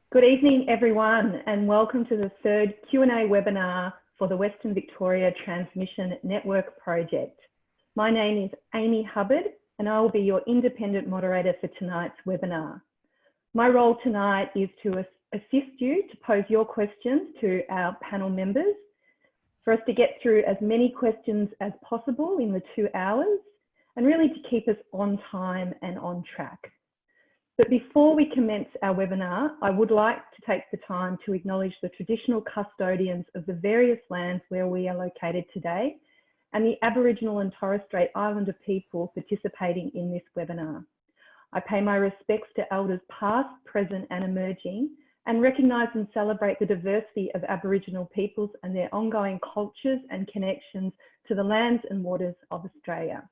Good evening, everyone, and welcome to the third Q&A webinar for the Western Victoria Transmission Network Project. My name is Amy Hubbard, and I will be your independent moderator for tonight's webinar. My role tonight is to assist you to pose your questions to our panel members, for us to get through as many questions as possible in the 2 hours, and really to keep us on time and on track. But before we commence our webinar, I would like to take the time to acknowledge the traditional custodians of the various lands where we are located today and the Aboriginal and Torres Strait Islander people participating in this webinar. I pay my respects to elders past, present and emerging, and recognise and celebrate the diversity of Aboriginal peoples and their ongoing cultures and connections to the lands and waters of Australia.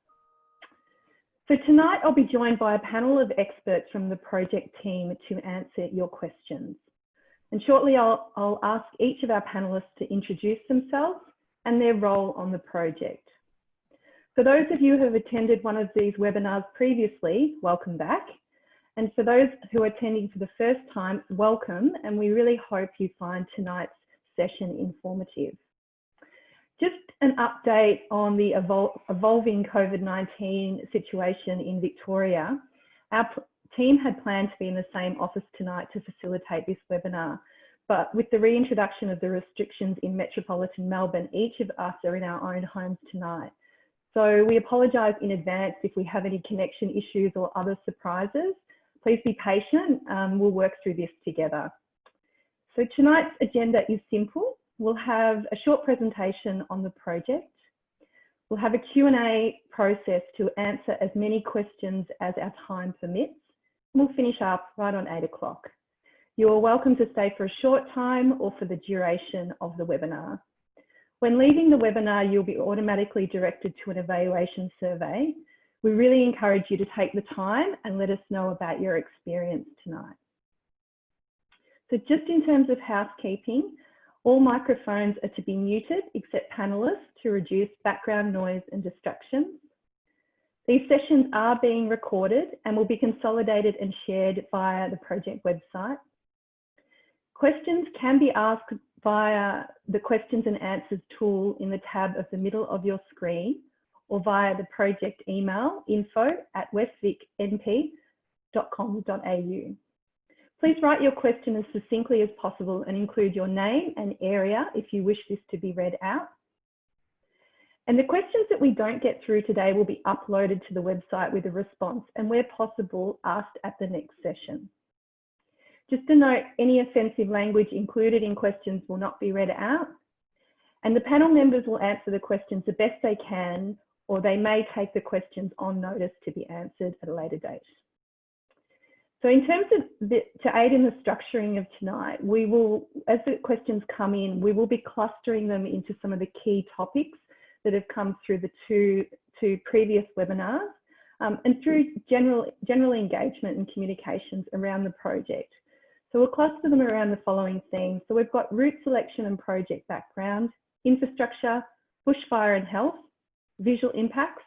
So tonight I'll be joined by a panel of experts from the project team to answer your questions. And shortly I'll ask each of our panelists to introduce themselves and their role on the project. For those of you who have attended one of these webinars previously, welcome back. And for those who are attending for the first time, welcome, and we really hope you find tonight's session informative. Just an update on the evolving COVID-19 situation in Victoria. Our team had planned to be in the same office tonight to facilitate this webinar, but with the reintroduction of the restrictions in metropolitan Melbourne, each of us are in our own homes tonight. So we apologise in advance if we have any connection issues or other surprises. Please be patient, we'll work through this together. So tonight's agenda is simple. We'll have a short presentation on the project. We'll have a Q&A process to answer as many questions as our time permits. We'll finish up right on 8 o'clock. You're welcome to stay for a short time or for the duration of the webinar. When leaving the webinar, you'll be automatically directed to an evaluation survey. We really encourage you to take the time and let us know about your experience tonight. So just in terms of housekeeping, all microphones are to be muted except panelists to reduce background noise and distractions. These sessions are being recorded and will be consolidated and shared via the project website. Questions can be asked via the questions and answers tool in the tab of the middle of your screen or via the project email info@wvtnp.com.au. Please write your question as succinctly as possible and include your name and area if you wish this to be read out. And the questions that we don't get through today will be uploaded to the website with a response and where possible asked at the next session. Just to note, any offensive language included in questions will not be read out, and the panel members will answer the questions the best they can, or they may take the questions on notice to be answered at a later date. So in terms of to aid in the structuring of tonight, we will, as the questions come in, we will be clustering them into some of the key topics that have come through the two previous webinars and through general engagement and communications around the project. So we'll cluster them around the following themes. So we've got route selection and project background, infrastructure, bushfire and health, visual impacts,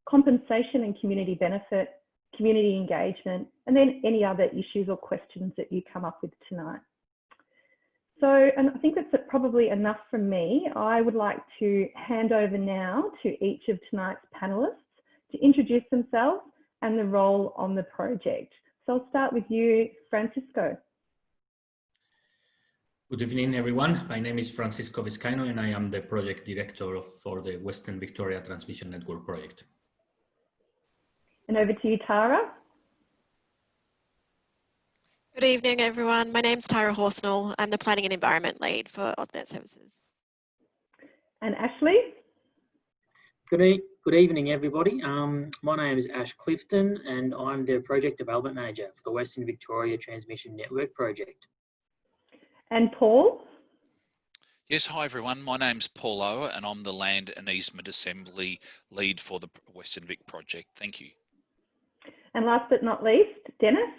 compensation and community benefit, community engagement, and then any other issues or questions that you come up with tonight. So, and I think that's probably enough from me. I would like to hand over now to each of tonight's panelists to introduce themselves and the role on the project. So I'll start with you, Francisco. Good evening, everyone. My name is Francisco Vizcaino, and I am the project director for the Western Victoria Transmission Network project. And over to you, Tara. Good evening, everyone. My name's Tara Horsnell. I'm the Planning and Environment Lead for AusNet Services. And Ashley. Good evening, everybody. My name is Ash Clifton, and I'm the Project Development Manager for the Western Victoria Transmission Network project. And Paul. Yes, hi everyone. My name's Paul Ower, and I'm the Land and Easement Assembly Lead for the Western Vic project. Thank you. And last but not least, Dennis.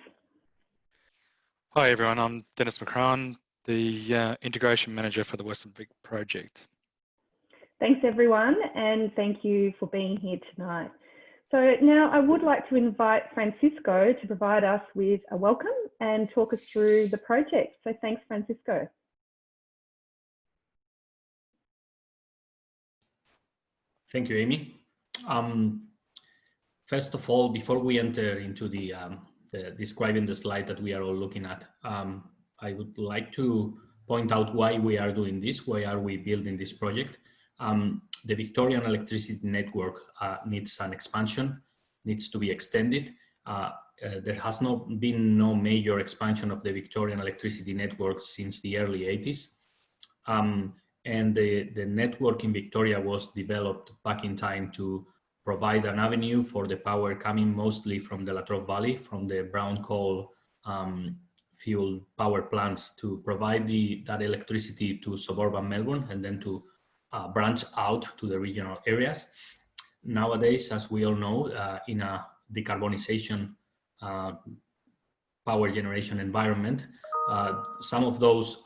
Hi everyone, I'm Dennis McCrone, the Integration Manager for the Western Vic project. Thanks everyone, and thank you for being here tonight. So now I would like to invite Francisco to provide us with a welcome and talk us through the project. So thanks, Francisco. Thank you, Amy. First of all, before we enter into the describing the slide that we are all looking at, I would like to point out why we are doing this. Why are we building this project? The Victorian electricity network needs an expansion, needs to be extended. There has been no major expansion of the Victorian electricity network since the early 80s. And the network in Victoria was developed back in time to provide an avenue for the power coming mostly from the Latrobe Valley, from the brown coal fuel power plants, to provide that electricity to suburban Melbourne and then to branch out to the regional areas. Nowadays, as we all know, in a decarbonization power generation environment, some of those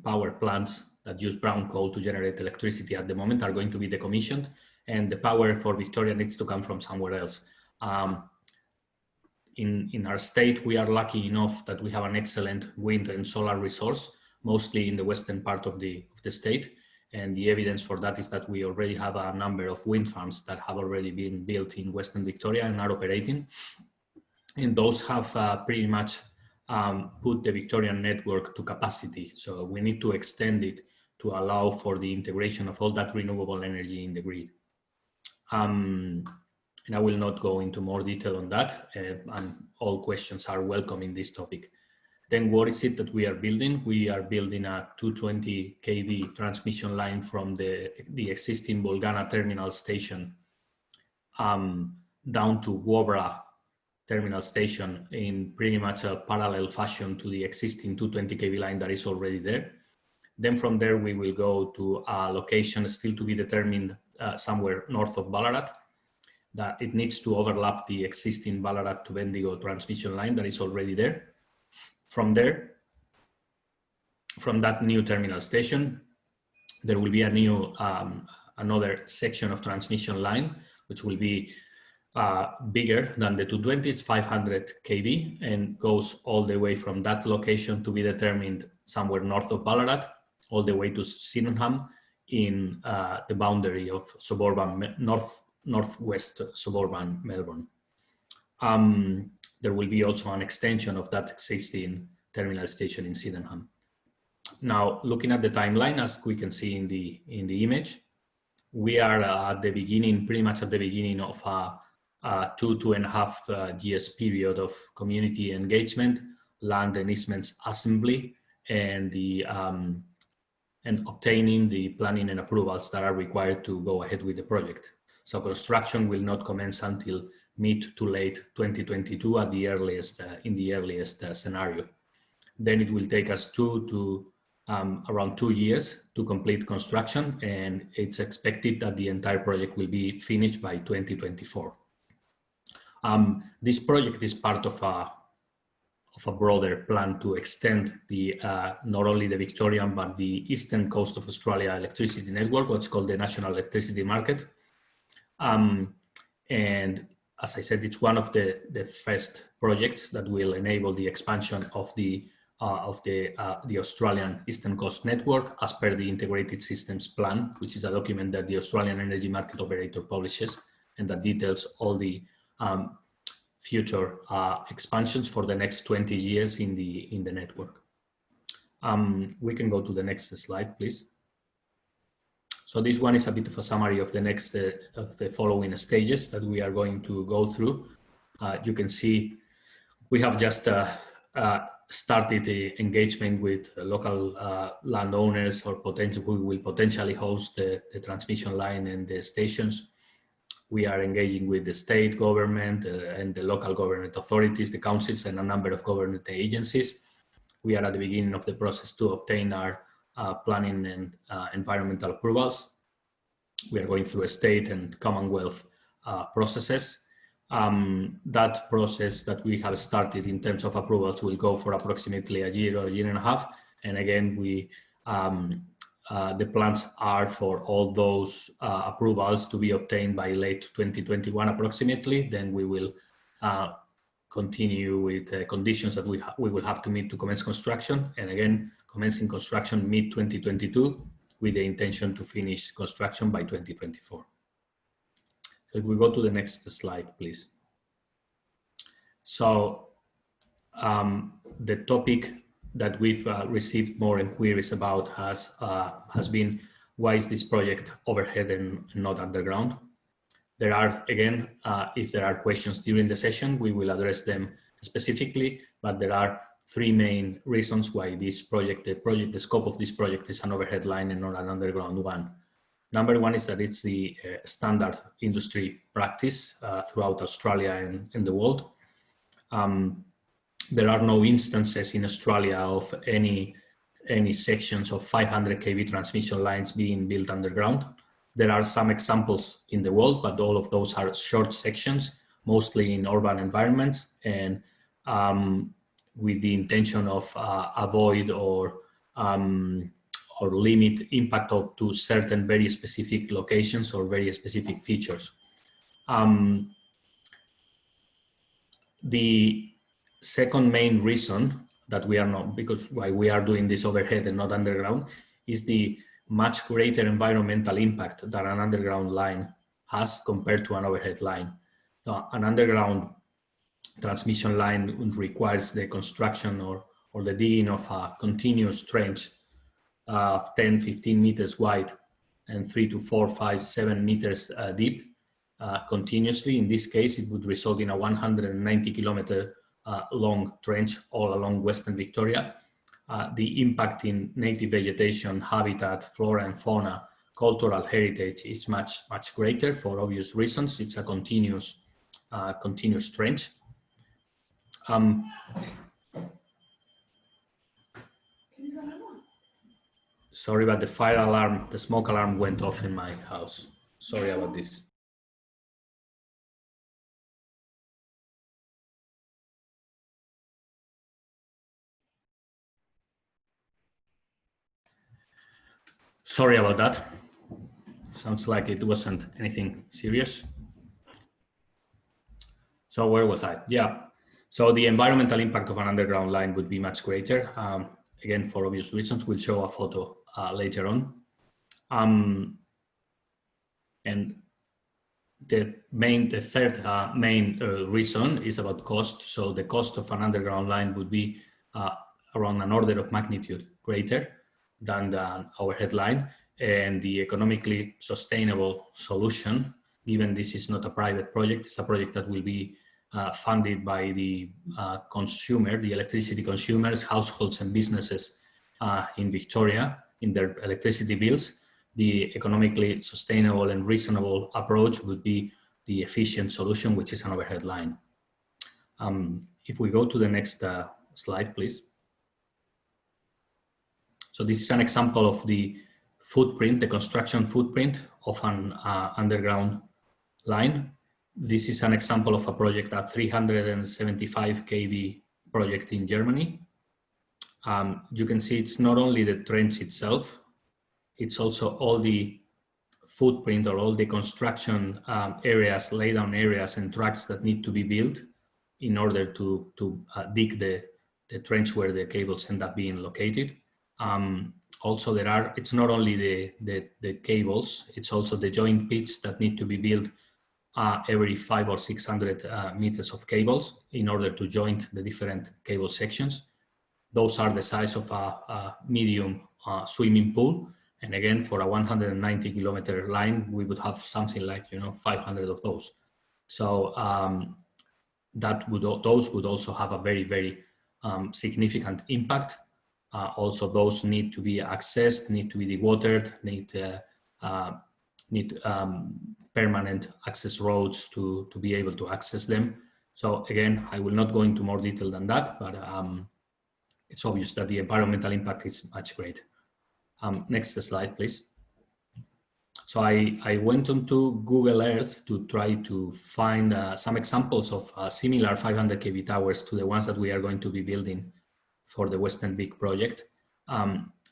power plants that use brown coal to generate electricity at the moment are going to be decommissioned, and the power for Victoria needs to come from somewhere else. In our state, we are lucky enough that we have an excellent wind and solar resource, mostly in the western part of the state. And the evidence for that is that we already have a number of wind farms that have already been built in Western Victoria and are operating. And those have pretty much put the Victorian network to capacity. So we need to extend it to allow for the integration of all that renewable energy in the grid. And I will not go into more detail on that, and all questions are welcome in this topic. Then what is it that we are building? We are building a 220 kV transmission line from the existing Bulgana terminal station down to Wobra terminal station in pretty much a parallel fashion to the existing 220 kV line that is already there. Then from there, we will go to a location still to be determined somewhere north of Ballarat, that it needs to overlap the existing Ballarat to Bendigo transmission line that is already there. From there, from that new terminal station, there will be a new, another section of transmission line, which will be bigger than the 220, it's 500 kV, and goes all the way from that location to be determined somewhere north of Ballarat, all the way to Sydenham in the boundary of suburban, northwest suburban Melbourne. There will be also an extension of that existing terminal station in Sydenham. Now, looking at the timeline, as we can see in the image, we are at the beginning, pretty much at the beginning of a 2.5 years period of community engagement, land and easements assembly, and and obtaining the planning and approvals that are required to go ahead with the project. So construction will not commence until mid to late 2022 at the earliest, in the earliest scenario. Then it will take us around 2 years to complete construction, and it's expected that the entire project will be finished by 2024. This project is part of a broader plan to extend the not only the Victorian but the eastern coast of Australia electricity network, what's called the National Electricity Market. And as I said, it's one of the first projects that will enable the expansion of the Australian Eastern Coast Network as per the Integrated Systems Plan, which is a document that the Australian Energy Market Operator publishes and that details all the future expansions for the next 20 years in the network. We can go to the next slide, please. So this one is a bit of a summary of the next of the following stages that we are going to go through. You can see we have just started the engagement with local landowners or who will potentially host the transmission line and the stations. We are engaging with the state government and the local government authorities, the councils, and a number of government agencies. We are at the beginning of the process to obtain our planning and environmental approvals. We are going through a state and Commonwealth processes. That process that we have started in terms of approvals will go for approximately a year or a year and a half. And again, we the plans are for all those approvals to be obtained by late 2021 approximately. Then we will continue with conditions that we will have to meet to commence construction. And again, commencing construction mid-2022 with the intention to finish construction by 2024. So if we go to the next slide, please. So the topic that we've received more inquiries about has been, why is this project overhead and not underground? There are, again, if there are questions during the session, we will address them specifically, but there are three main reasons why this project, the scope of this project is an overhead line and not an underground one. Number one is that it's the standard industry practice throughout Australia and the world. There are no instances in Australia of any sections of 500 kV transmission lines being built underground. There are some examples in the world, but all of those are short sections, mostly in urban environments, and with the intention of avoid or limit impact to certain very specific locations or very specific features. The second main reason that we are not, because why we are doing this overhead and not underground, is the much greater environmental impact that an underground line has compared to an overhead line. An underground transmission line requires the construction or the digging of a continuous trench of 10, 15 meters wide and 3 to 4, 5, 7 meters deep continuously. In this case, it would result in a 190 kilometer long trench all along Western Victoria. The impact in native vegetation, habitat, flora and fauna, cultural heritage is much greater for obvious reasons. It's a continuous trench. Sorry, but the fire alarm, the smoke alarm went off in my house. Sorry about this. Sorry about that. Sounds like it wasn't anything serious. So where was I? Yeah. So the environmental impact of an underground line would be much greater. Again, for obvious reasons, we'll show a photo later on. And the third main reason is about cost. So the cost of an underground line would be around an order of magnitude greater than the overhead line, and the economically sustainable solution, given this is not a private project, it's a project that will be funded by the consumer, the electricity consumers, households and businesses in Victoria in their electricity bills. The economically sustainable and reasonable approach would be the efficient solution, which is an overhead line. If we go to the next slide, please. So this is an example of the footprint, the construction footprint of an underground line. This is an example of a project, a 375 kV project in Germany. You can see it's not only the trench itself, it's also all the footprint or all the construction areas, laydown areas and tracks that need to be built in order to dig the trench where the cables end up being located. Also, it's not only the cables, it's also the joint pits that need to be built every 500 or 600 meters of cables in order to join the different cable sections. Those are the size of a medium swimming pool. And again, for a 190 kilometer line, we would have something like 500 of those. So those would also have a very, very significant impact. Also, those need to be accessed, need to be dewatered, need permanent access roads to be able to access them. So again, I will not go into more detail than that, but it's obvious that the environmental impact is much greater. Next slide, please. So I went onto Google Earth to try to find some examples of similar 500 kV towers to the ones that we are going to be building for the Western Vic project.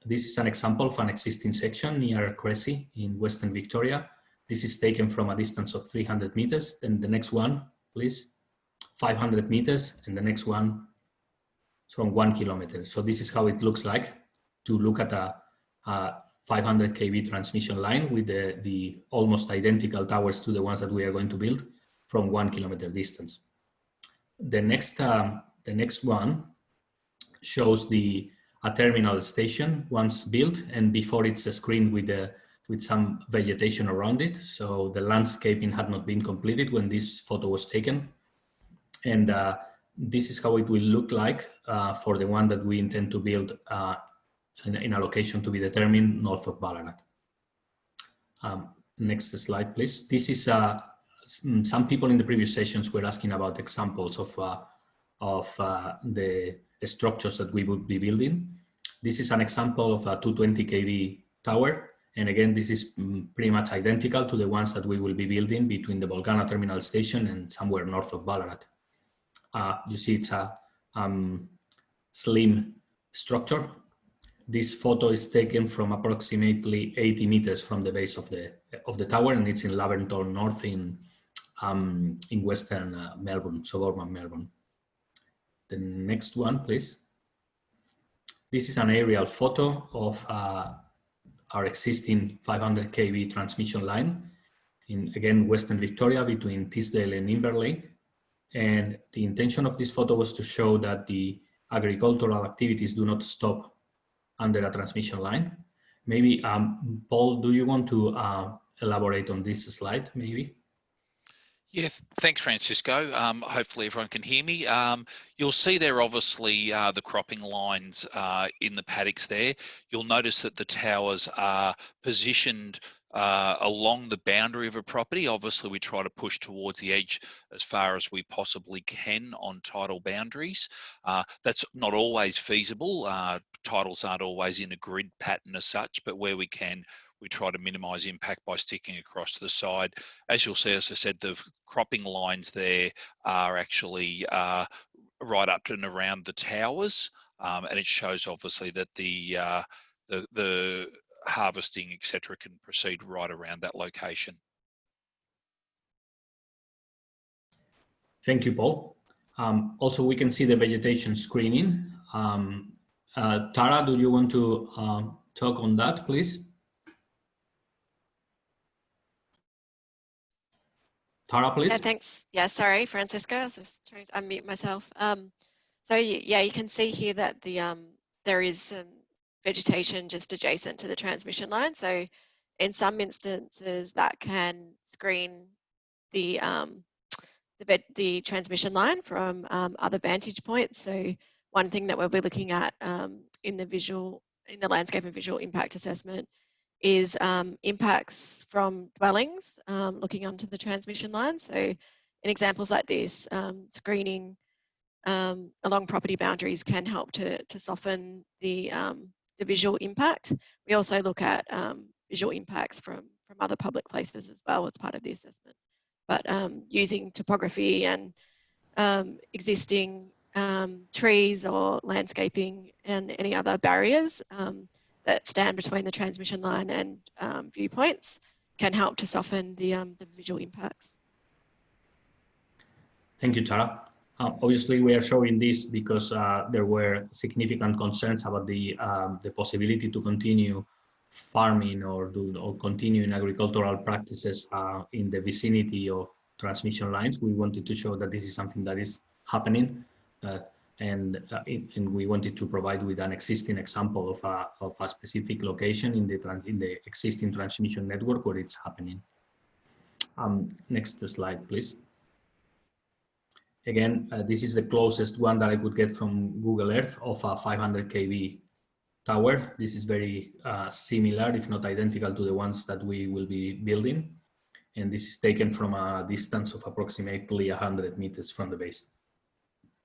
This is an example of an existing section near Cressy in Western Victoria. This is taken from a distance of 300 meters. Then the next one, please, 500 meters, and the next one is from 1 kilometer. So this is how it looks like to look at a 500 kV transmission line with the almost identical towers to the ones that we are going to build from 1 kilometer distance. The next one shows a terminal station once built and before it's screened with some vegetation around it. So the landscaping had not been completed when this photo was taken. And this is how it will look like for the one that we intend to build in a location to be determined north of Ballarat. Next slide, please. This is some people in the previous sessions were asking about examples of the structures that we would be building. This is an example of a 220 kV tower. And again, this is pretty much identical to the ones that we will be building between the Volcana terminal station and somewhere north of Ballarat. You see it's a slim structure. This photo is taken from approximately 80 meters from the base of the tower, and it's in Laverton North in Western Melbourne, suburban Melbourne. The next one, please. This is an aerial photo of our existing 500 kV transmission line in, again, Western Victoria between Teesdale and Inverlake. And the intention of this photo was to show that the agricultural activities do not stop under a transmission line. Maybe, Paul, do you want to elaborate on this slide, maybe? Yeah, thanks, Francisco. Hopefully everyone can hear me. You'll see there obviously the cropping lines in the paddocks there. You'll notice that the towers are positioned along the boundary of a property. Obviously, we try to push towards the edge as far as we possibly can on tidal boundaries. That's not always feasible. Titles aren't always in a grid pattern as such, but where we can, we try to minimise impact by sticking across the side. As you'll see, as I said, the cropping lines there are actually right up and around the towers, and it shows obviously that the harvesting, etc., can proceed right around that location. Thank you, Paul. Also, we can see the vegetation screening. Tara, do you want to talk on that, please? Tara, please. Yeah, thanks. Yeah, sorry, Francisco. I was just trying to unmute myself. So yeah, you can see here that there is some vegetation just adjacent to the transmission line. So in some instances, that can screen the transmission line from other vantage points. So one thing that we'll be looking at in the landscape and visual impact assessment is impacts from dwellings looking onto the transmission line. So in examples like this, screening along property boundaries can help to soften the visual impact. We also look at visual impacts from other public places as well as part of the assessment. But using topography and existing trees or landscaping and any other barriers that stand between the transmission line and viewpoints can help to soften the visual impacts. Thank you, Tara. Obviously, we are showing this because there were significant concerns about the possibility to continue farming or continuing agricultural practices in the vicinity of transmission lines. We wanted to show that this is something that is happening. And we wanted to provide with an existing example of a specific location in the existing transmission network where it's happening. Next slide, please. Again, this is the closest one that I could get from Google Earth of a 500 kV tower. This is very similar, if not identical, to the ones that we will be building. And this is taken from a distance of approximately 100 meters from the base.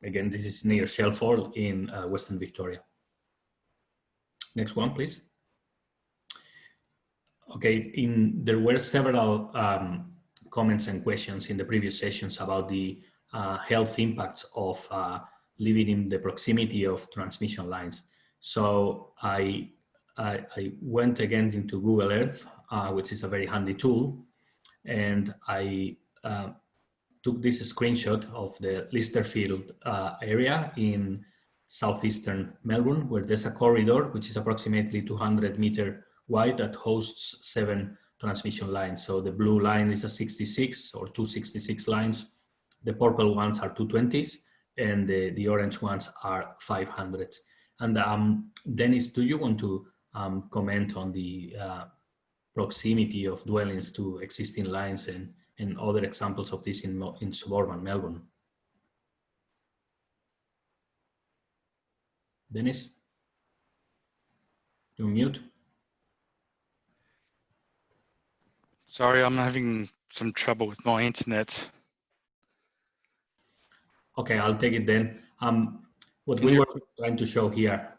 Again, this is near Shelford in Western Victoria. Next one, please. Okay, there were several comments and questions in the previous sessions about the health impacts of living in the proximity of transmission lines. So I I went again into Google Earth, which is a very handy tool, and I took this screenshot of the Listerfield area in southeastern Melbourne, where there's a corridor which is approximately 200-meter wide that hosts 7 transmission lines. So the blue line is a 66 or 266 lines. The purple ones are 220s, and the orange ones are 500s. And Dennis, do you want to comment on the proximity of dwellings to existing lines and other examples of this in suburban Melbourne? Dennis, you're mute. Sorry, I'm having some trouble with my internet. Okay, I'll take it then. What we were trying to show here,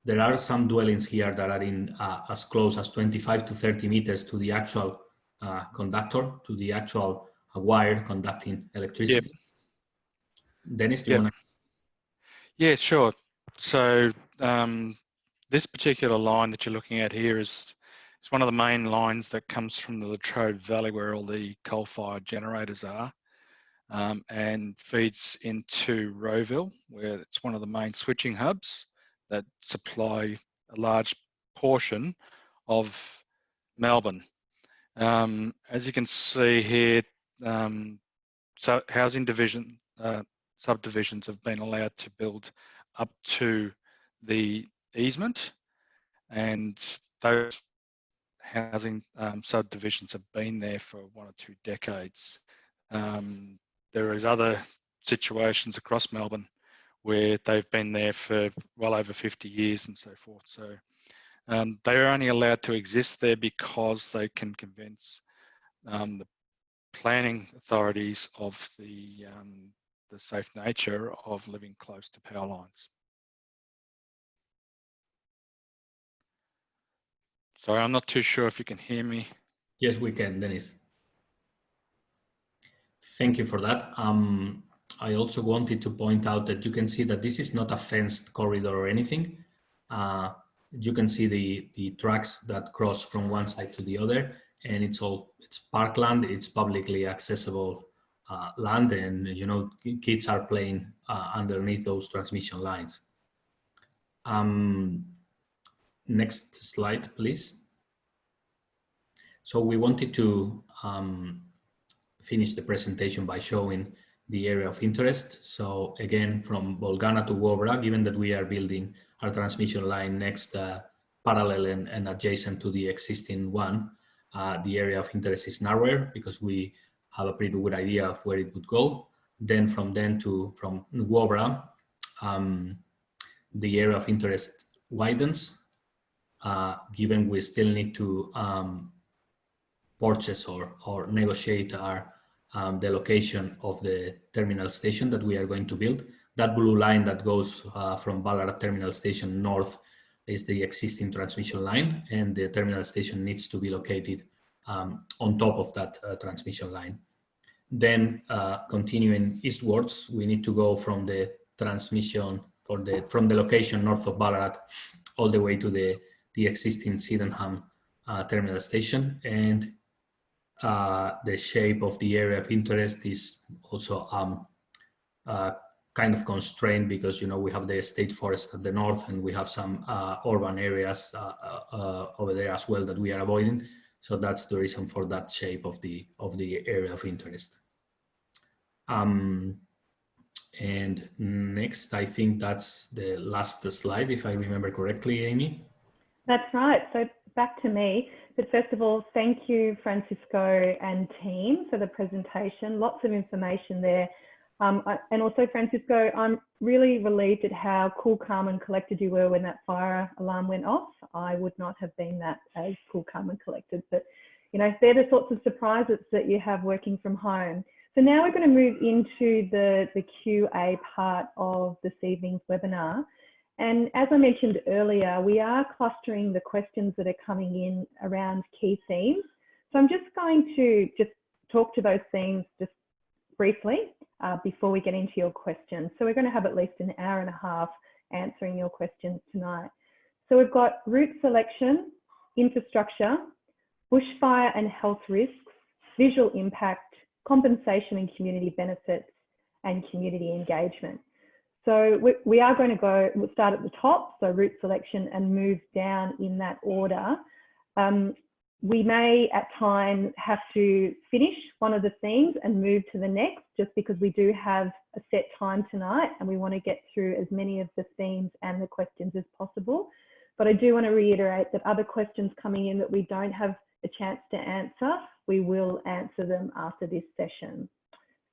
there are some dwellings here that are in as close as 25 to 30 meters to the actual conductor, to the actual wire conducting electricity. Yep. Dennis, do you want to? Yeah, sure. So this particular line that you're looking at here is one of the main lines that comes from the Latrobe Valley, where all the coal-fired generators are, and feeds into Rowville, where it's one of the main switching hubs that supply a large portion of Melbourne. As you can see here, so housing subdivisions have been allowed to build up to the easement, and those housing subdivisions have been there for 1 or 2 decades. There is other situations across Melbourne where they've been there for well over 50 years and so forth. So they are only allowed to exist there because they can convince the planning authorities of the safe nature of living close to power lines. Sorry, I'm not too sure if you can hear me. Yes, we can, Dennis. Thank you for that. I also wanted to point out that you can see that this is not a fenced corridor or anything. You can see the tracks that cross from one side to the other, and it's parkland. It's publicly accessible land, and kids are playing underneath those transmission lines. Next slide, please. So we wanted to finish the presentation by showing the area of interest. So again, from Bolgana to Wobra, given that we are building our transmission line next parallel and adjacent to the existing one, the area of interest is narrower because we have a pretty good idea of where it would go. Then from Wobra, the area of interest widens, given we still need to purchase or negotiate the location of the terminal station that we are going to build. That blue line that goes from Ballarat terminal station north is the existing transmission line, and the terminal station needs to be located on top of that transmission line. Then continuing eastwards, we need to go from the transmission from the location north of Ballarat all the way to the existing Sydenham terminal station, and the shape of the area of interest is also kind of constrained because we have the state forest at the north, and we have some urban areas over there as well that we are avoiding. So that's the reason for that shape of the area of interest. And next, I think that's the last slide, if I remember correctly, Amy. That's right. So back to me. But first of all, thank you, Francisco and team, for the presentation. Lots of information there. And also, Francisco, I'm really relieved at how cool, calm and collected you were when that fire alarm went off. I would not have been that as cool, calm and collected. But, they're the sorts of surprises that you have working from home. So now we're going to move into the QA part of this evening's webinar. And as I mentioned earlier, we are clustering the questions that are coming in around key themes. So I'm just going to talk to those themes just briefly before we get into your questions. So we're going to have at least an hour and a half answering your questions tonight. So we've got route selection, infrastructure, bushfire and health risks, visual impact, compensation and community benefits, and community engagement. So we are going to we'll start at the top, so route selection, and move down in that order. We may at times have to finish one of the themes and move to the next, just because we do have a set time tonight and we want to get through as many of the themes and the questions as possible. But I do want to reiterate that other questions coming in that we don't have a chance to answer, we will answer them after this session.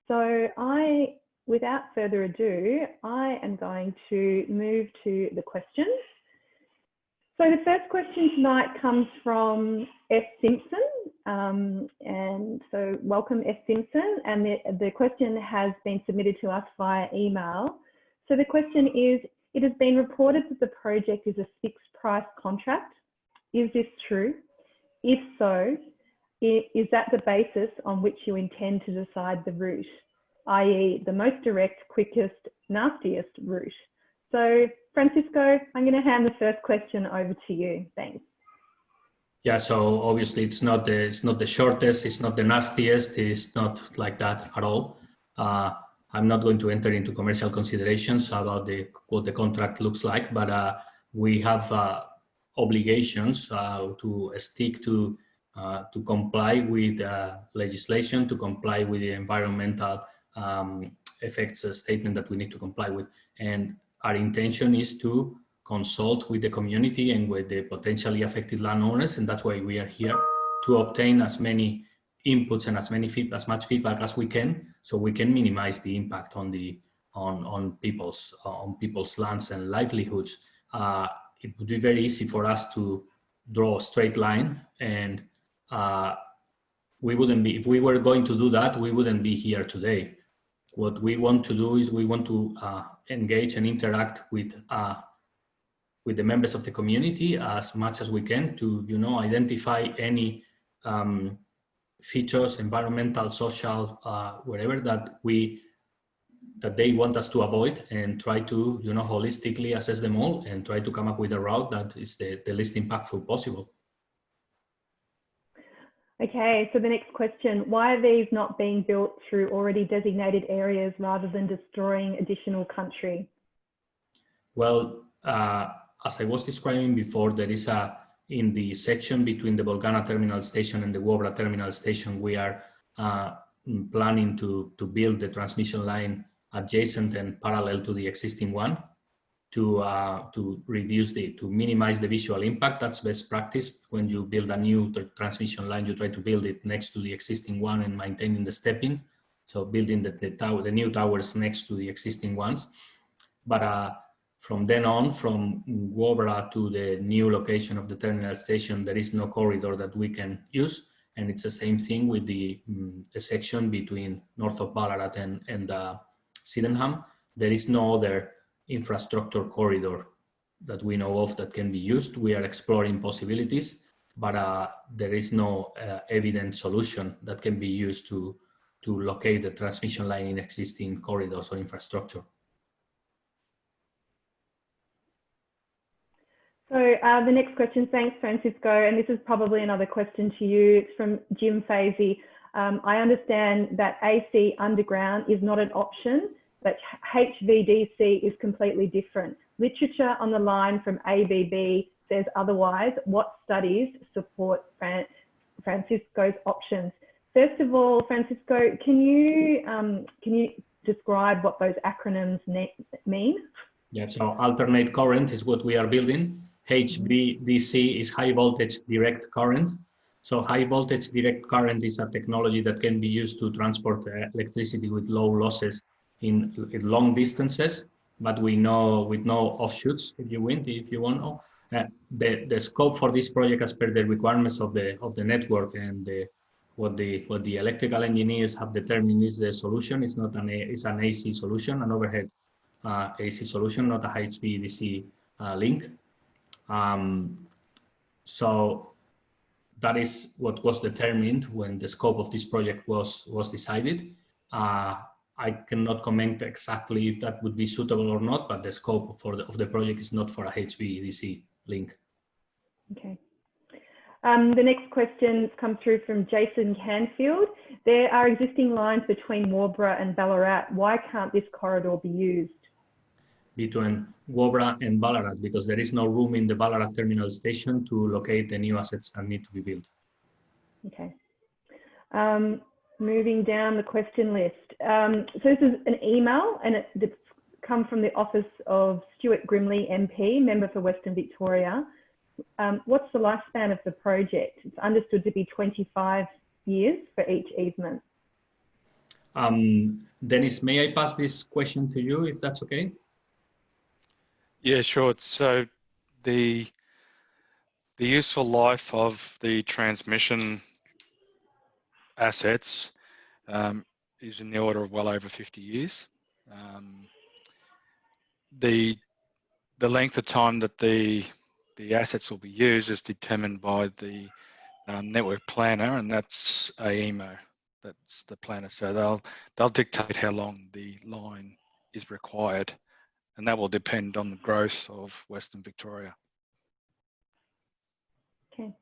So without further ado, I am going to move to the questions. So the first question tonight comes from F. Simpson. And so welcome, F. Simpson. And the question has been submitted to us via email. So the question is, it has been reported that the project is a fixed price contract. Is this true? If so, is that the basis on which you intend to decide the route, i.e. the most direct, quickest, nastiest route? So Francisco, I'm going to hand the first question over to you. Thanks. Yeah, so obviously it's not the shortest, it's not the nastiest, it's not like that at all. I'm not going to enter into commercial considerations about what the contract looks like, but we have obligations to stick to comply with legislation, to comply with the environmental effects statement that we need to comply with. And our intention is to consult with the community and with the potentially affected landowners, and that's why we are here, to obtain as many inputs and as much feedback as we can, so we can minimize the impact on people's lands and livelihoods. It would be very easy for us to draw a straight line, and we wouldn't be, if we were going to do that, we wouldn't be here today. What we want to do is we want to engage and interact with the members of the community as much as we can to, identify any features, environmental, social, whatever that they want us to avoid, and try to, holistically assess them all and try to come up with a route that is the least impactful possible. Okay, so the next question, why are these not being built through already designated areas rather than destroying additional country? Well, as I was describing before, there is in the section between the Bolgana terminal station and the Wobra terminal station, we are planning to build the transmission line adjacent and parallel to the existing one to minimize the visual impact. That's best practice. When you build a new transmission line, you try to build it next to the existing one and maintaining the stepping. So building the new towers next to the existing ones. But from then on, from Wobra to the new location of the terminal station, there is no corridor that we can use. And it's the same thing with the section between north of Ballarat and Sydenham. There is no other infrastructure corridor that we know of that can be used. We are exploring possibilities, but there is no evident solution that can be used to locate the transmission line in existing corridors or infrastructure. So the next question, thanks Francisco, and this is probably another question to you. It's from Jim Fazy. I understand that AC underground is not an option, but HVDC is completely different. Literature on the line from ABB says otherwise. What studies support Francisco's options? First of all, Francisco, can you describe what those acronyms mean? Yeah, so alternate current is what we are building. HVDC is high voltage direct current. So high voltage direct current is a technology that can be used to transport electricity with low losses in long distances, but we know with no offshoots, if you want to know. The scope for this project as per the requirements of the network and what the electrical engineers have determined is the solution. It's an AC solution, an overhead AC solution, not a HVDC link. So that is what was determined when the scope of this project was decided. I cannot comment exactly if that would be suitable or not, but the scope of the project is not for a HVDC link. Okay. The next question comes through from Jason Canfield. There are existing lines between Waubra and Ballarat. Why can't this corridor be used? Between Waubra and Ballarat, because there is no room in the Ballarat terminal station to locate the new assets that need to be built. Okay. Moving down the question list. So this is an email, and it's come from the office of Stuart Grimley MP, member for Western Victoria. What's the lifespan of the project? It's understood to be 25 years for each easement. Dennis, may I pass this question to you, if that's okay? Yeah, sure. So the useful life of the transmission assets is in the order of well over 50 years. The length of time that the assets will be used is determined by the network planner, and that's AEMO. That's the planner. So they'll dictate how long the line is required, and that will depend on the growth of Western Victoria. Okay.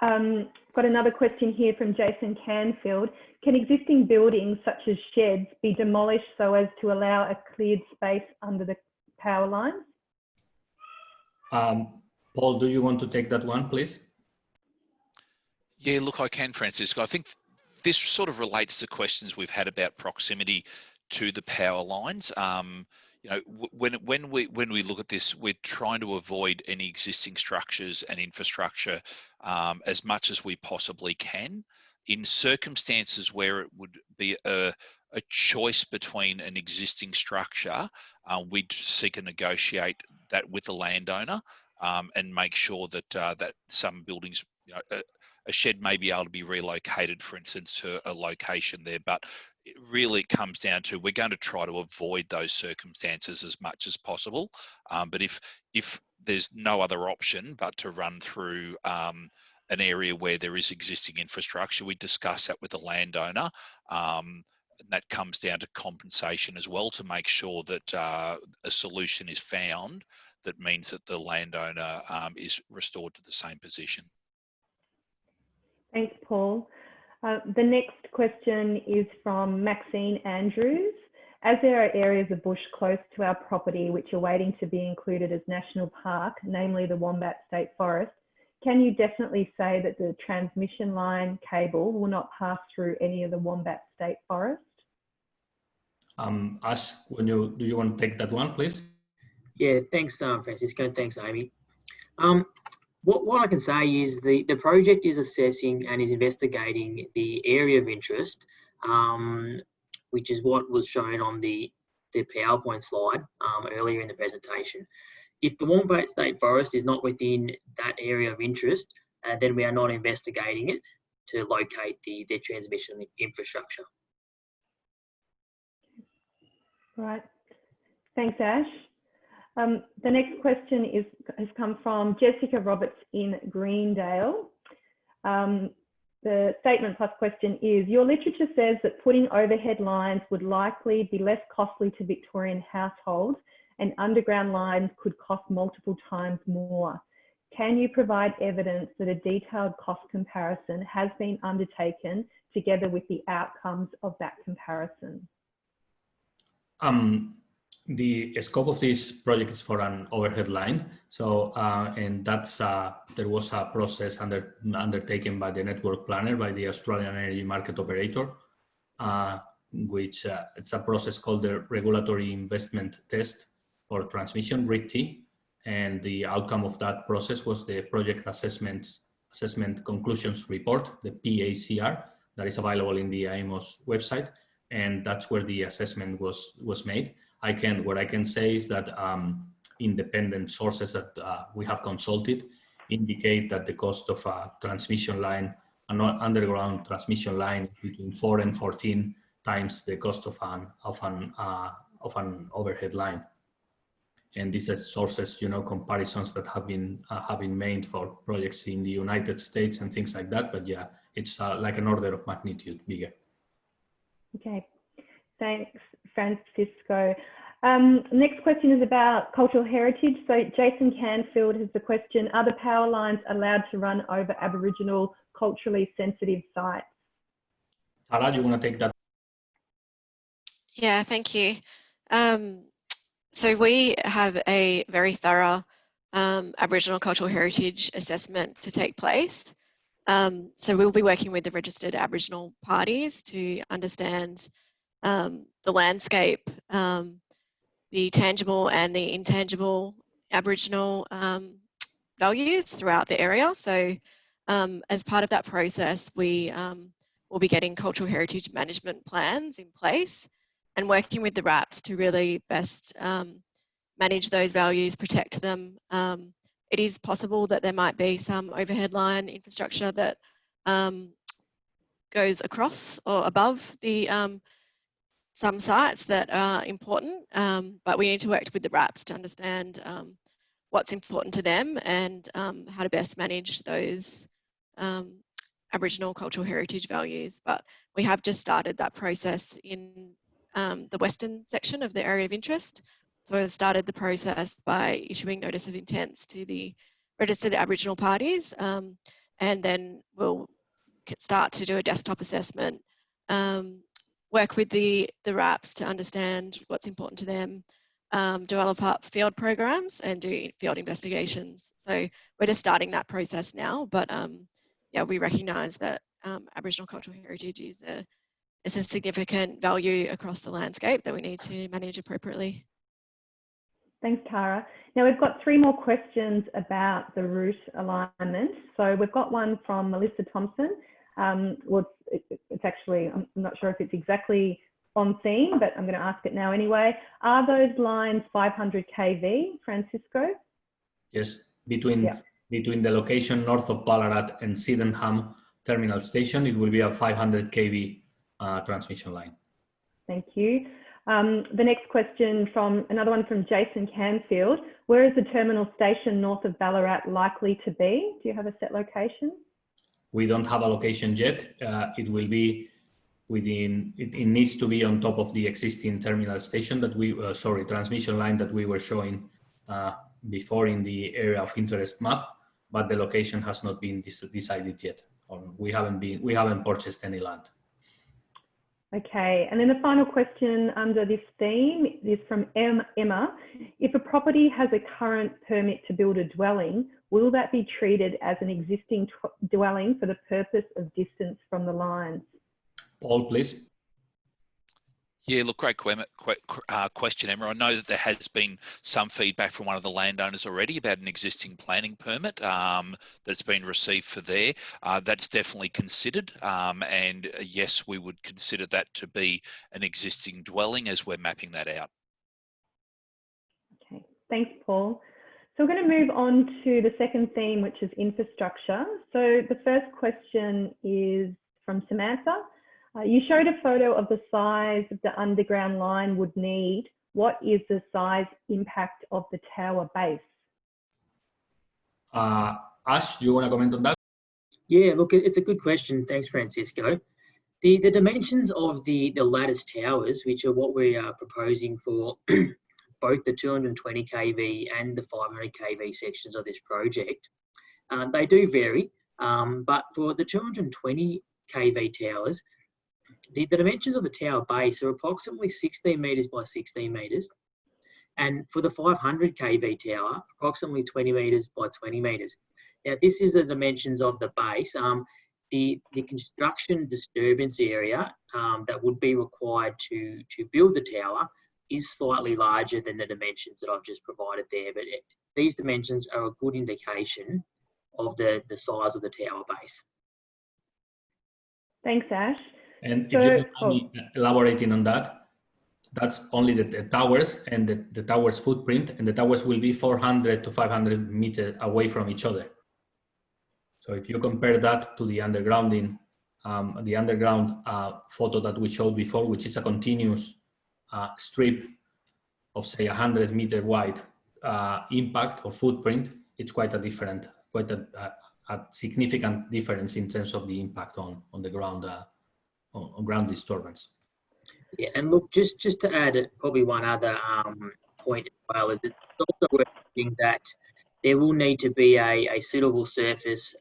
Got another question here from Jason Canfield. Can existing buildings such as sheds be demolished so as to allow a cleared space under the power lines? Paul, do you want to take that one, please? Yeah, look, I can, Francisco. I think this sort of relates to questions we've had about proximity to the power lines. You know, when we look at this, we're trying to avoid any existing structures and infrastructure as much as we possibly can. In circumstances where it would be a choice between an existing structure, we'd seek to negotiate that with the landowner and make sure that that some buildings, you know, a shed may be able to be relocated, for instance, to a location there, but it really comes down to we're going to try to avoid those circumstances as much as possible. But if there's no other option but to run through an area where there is existing infrastructure, we discuss that with the landowner. And that comes down to compensation as well to make sure that a solution is found that means that the landowner is restored to the same position. Thanks, Paul. The next question is from Maxine Andrews. As there are areas of bush close to our property which are waiting to be included as national park, namely the Wombat State Forest, can you definitely say that the transmission line cable will not pass through any of the Wombat State Forest? Ash, do you want to take that one, please? Yeah, thanks, Francisco. Thanks, Amy. What I can say is the project is assessing and is investigating the area of interest, which is what was shown on the PowerPoint slide earlier in the presentation. If the Wombat State Forest is not within that area of interest, then we are not investigating it to locate the transmission infrastructure. Right. Thanks, Ash. The next question has come from Jessica Roberts in Greendale. The statement plus question is, your literature says that putting overhead lines would likely be less costly to Victorian households and underground lines could cost multiple times more. Can you provide evidence that a detailed cost comparison has been undertaken together with the outcomes of that comparison? The scope of this project is for an overhead line. So, and that's, there was a process undertaken by the network planner, by the Australian Energy Market Operator, which it's a process called the Regulatory Investment Test for Transmission, RIT-T. And the outcome of that process was the Project Assessment Conclusions Report, the PACR, that is available in the AEMO's website. And that's where the assessment was made. What I can say is that independent sources that we have consulted indicate that the cost of a transmission line, an underground transmission line, between 4 and 14 times the cost of an overhead line. And these are sources, you know, comparisons that have been made for projects in the United States and things like that. But yeah, it's like an order of magnitude bigger. Okay, thanks, Francisco. Next question is about cultural heritage. So Jason Canfield has the question, are the power lines allowed to run over Aboriginal culturally sensitive sites? Tara, you want to take that? Yeah, thank you. So we have a very thorough Aboriginal cultural heritage assessment to take place. So we'll be working with the registered Aboriginal parties to understand the landscape, the tangible and the intangible Aboriginal values throughout the area. So as part of that process, we will be getting cultural heritage management plans in place and working with the RAPs to really best manage those values, protect them. It is possible that there might be some overhead line infrastructure that goes across or above the some sites that are important, but we need to work with the RAPs to understand what's important to them and how to best manage those Aboriginal cultural heritage values. But we have just started that process in the western section of the area of interest. So we've started the process by issuing notice of intents to the registered Aboriginal parties, and then we'll start to do a desktop assessment, work with the RAPs to understand what's important to them, develop up field programs and do field investigations. So we're just starting that process now, but yeah, we recognise that Aboriginal cultural heritage is a significant value across the landscape that we need to manage appropriately. Thanks, Tara. Now we've got 3 more questions about the route alignment. So we've got one from Melissa Thompson. Well, it's actually, I'm not sure if it's exactly on theme, but I'm going to ask it now anyway. Are those lines 500 kV, Francisco? Yes, between the location north of Ballarat and Sydenham terminal station, it will be a 500 kV transmission line. Thank you. The next question from another one from Jason Canfield. Where is the terminal station north of Ballarat likely to be? Do you have a set location? We don't have a location yet. It will be within, it needs to be on top of the existing terminal station that we, transmission line that we were showing before in the area of interest map, but the location has not been decided yet. We haven't purchased any land. Okay, and then the final question under this theme is from Emma. If a property has a current permit to build a dwelling, will that be treated as an existing dwelling for the purpose of distance from the lines? Paul, please. Yeah, look, great question, Emma. I know that there has been some feedback from one of the landowners already about an existing planning permit that's been received for there. That's definitely considered, and yes, we would consider that to be an existing dwelling as we're mapping that out. Okay, thanks, Paul. So we're going to move on to the second theme, which is infrastructure. So the first question is from Samantha. You showed a photo of the size of the underground line would need. What is the size impact of the tower base? Ash, do you want to comment on that? Yeah, look, it's a good question. Thanks, Francisco. The dimensions of the lattice towers, which are what we are proposing for both the 220 kV and the 500 kV sections of this project, they do vary. But for the 220 kV towers, the dimensions of the tower base are approximately 16 metres by 16 metres. And for the 500 kV tower, approximately 20 metres by 20 metres. Now, this is the dimensions of the base. The construction disturbance area that would be required to build the tower is slightly larger than the dimensions that I've just provided there. But these dimensions are a good indication of the size of the tower base. Thanks, Ash. And if you don't mind me elaborating on that, that's only the towers and the towers footprint, and the towers will be 400 to 500 meters away from each other. So if you compare that to the undergrounding, the underground photo that we showed before, which is a continuous strip of say 100 meter wide impact or footprint, it's quite a different, quite a significant difference in terms of the impact on the ground, on ground disturbance. Yeah, and look, just to add probably one other point as well, is it's also worth noting that there will need to be a suitable surface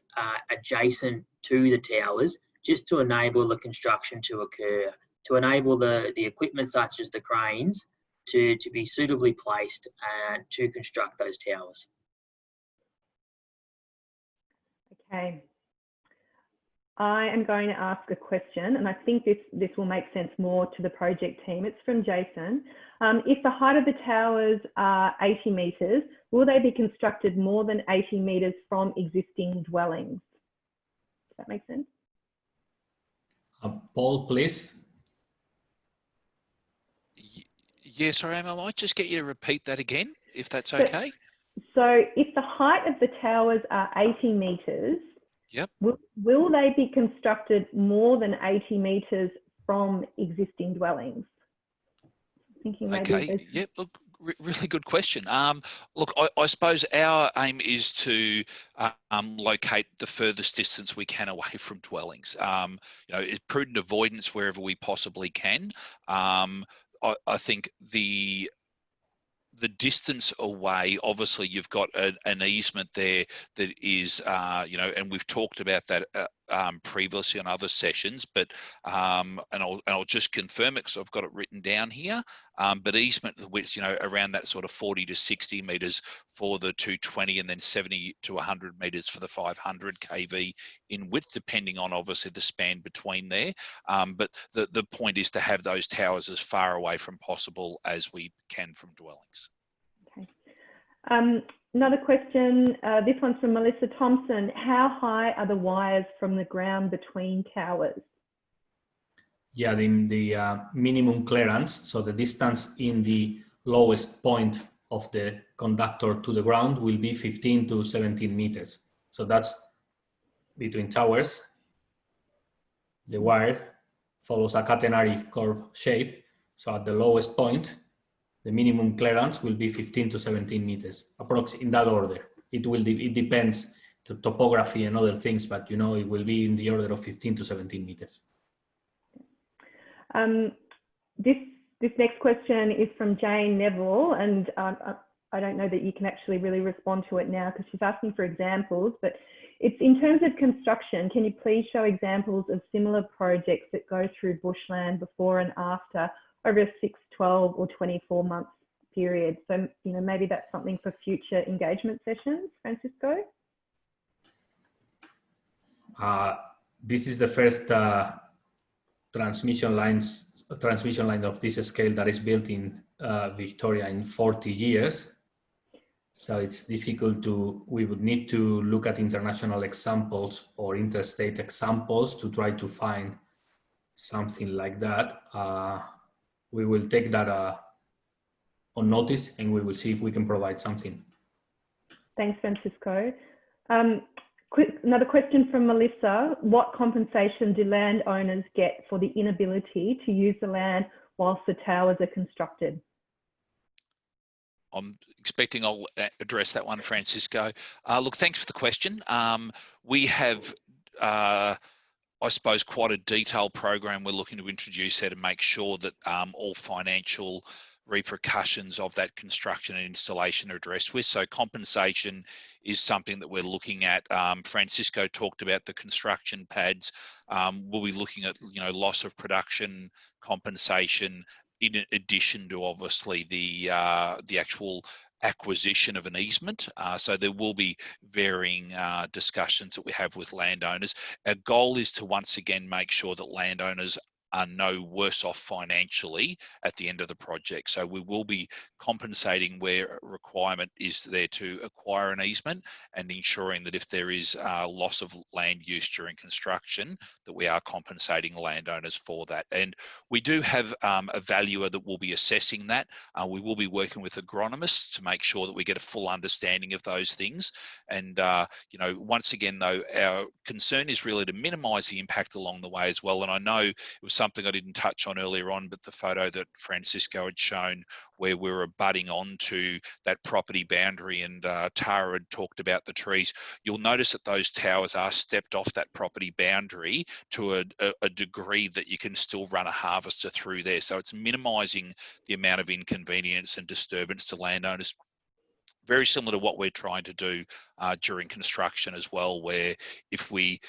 adjacent to the towers just to enable the construction to occur, to enable the equipment such as the cranes to be suitably placed to construct those towers. Okay. I am going to ask a question, and I think this will make sense more to the project team. It's from Jason. If the height of the towers are 80 metres, will they be constructed more than 80 metres from existing dwellings? Does that make sense? Paul, please. Yeah, sorry, I might just get you to repeat that again, if that's okay. So if the height of the towers are 80 metres, yep. Will they be constructed more than 80 metres from existing dwellings? Thinking maybe. Okay. Yep. Look, really good question. Look, I suppose our aim is to locate the furthest distance we can away from dwellings. You know, it's prudent avoidance wherever we possibly can. I think the distance away, obviously you've got an easement there that is, you know, and we've talked about that previously on other sessions, but and I'll just confirm it because I've got it written down here. But easement width, you know, around that sort of 40 to 60 metres for the 220, and then 70 to 100 metres for the 500 kV in width, depending on obviously the span between there. But the point is to have those towers as far away from possible as we can from dwellings. Okay. Another question, this one's from Melissa Thompson. How high are the wires from the ground between towers? Yeah, the minimum clearance, so the distance in the lowest point of the conductor to the ground will be 15 to 17 meters. So that's between towers. The wire follows a catenary curve shape. So at the lowest point, the minimum clearance will be 15 to 17 meters, approximately in that order. It depends to topography and other things, but you know, it will be in the order of 15 to 17 meters. This next question is from Jane Neville, and I don't know that you can actually really respond to it now because she's asking for examples, but it's in terms of construction, can you please show examples of similar projects that go through bushland before and after over a 6, 12 or 24 months period? So, you know, maybe that's something for future engagement sessions, Francisco? This is the first transmission line of this scale that is built in Victoria in 40 years. So it's difficult we would need to look at international examples or interstate examples to try to find something like that. We will take that on notice and we will see if we can provide something. Thanks, Francisco. Another question from Melissa. What compensation do landowners get for the inability to use the land whilst the towers are constructed? I'm expecting I'll address that one, Francisco. Look, thanks for the question. We have, I suppose, quite a detailed program we're looking to introduce there to make sure that all financial repercussions of that construction and installation are addressed with. So compensation is something that we're looking at. Francisco talked about the construction pads. We'll be looking at, you know, loss of production compensation in addition to obviously the actual acquisition of an easement. So there will be varying discussions that we have with landowners. Our goal is to once again make sure that landowners are no worse off financially at the end of the project. So we will be compensating where a requirement is there to acquire an easement, and ensuring that if there is loss of land use during construction, that we are compensating landowners for that. And we do have a valuer that will be assessing that. We will be working with agronomists to make sure that we get a full understanding of those things. And you know, once again though, our concern is really to minimize the impact along the way as well. And I know it was something I didn't touch on earlier on, but the photo that Francisco had shown where we were abutting onto that property boundary, and Tara had talked about the trees, you'll notice that those towers are stepped off that property boundary to a degree that you can still run a harvester through there. So it's minimising the amount of inconvenience and disturbance to landowners. Very similar to what we're trying to do during construction as well, where if we,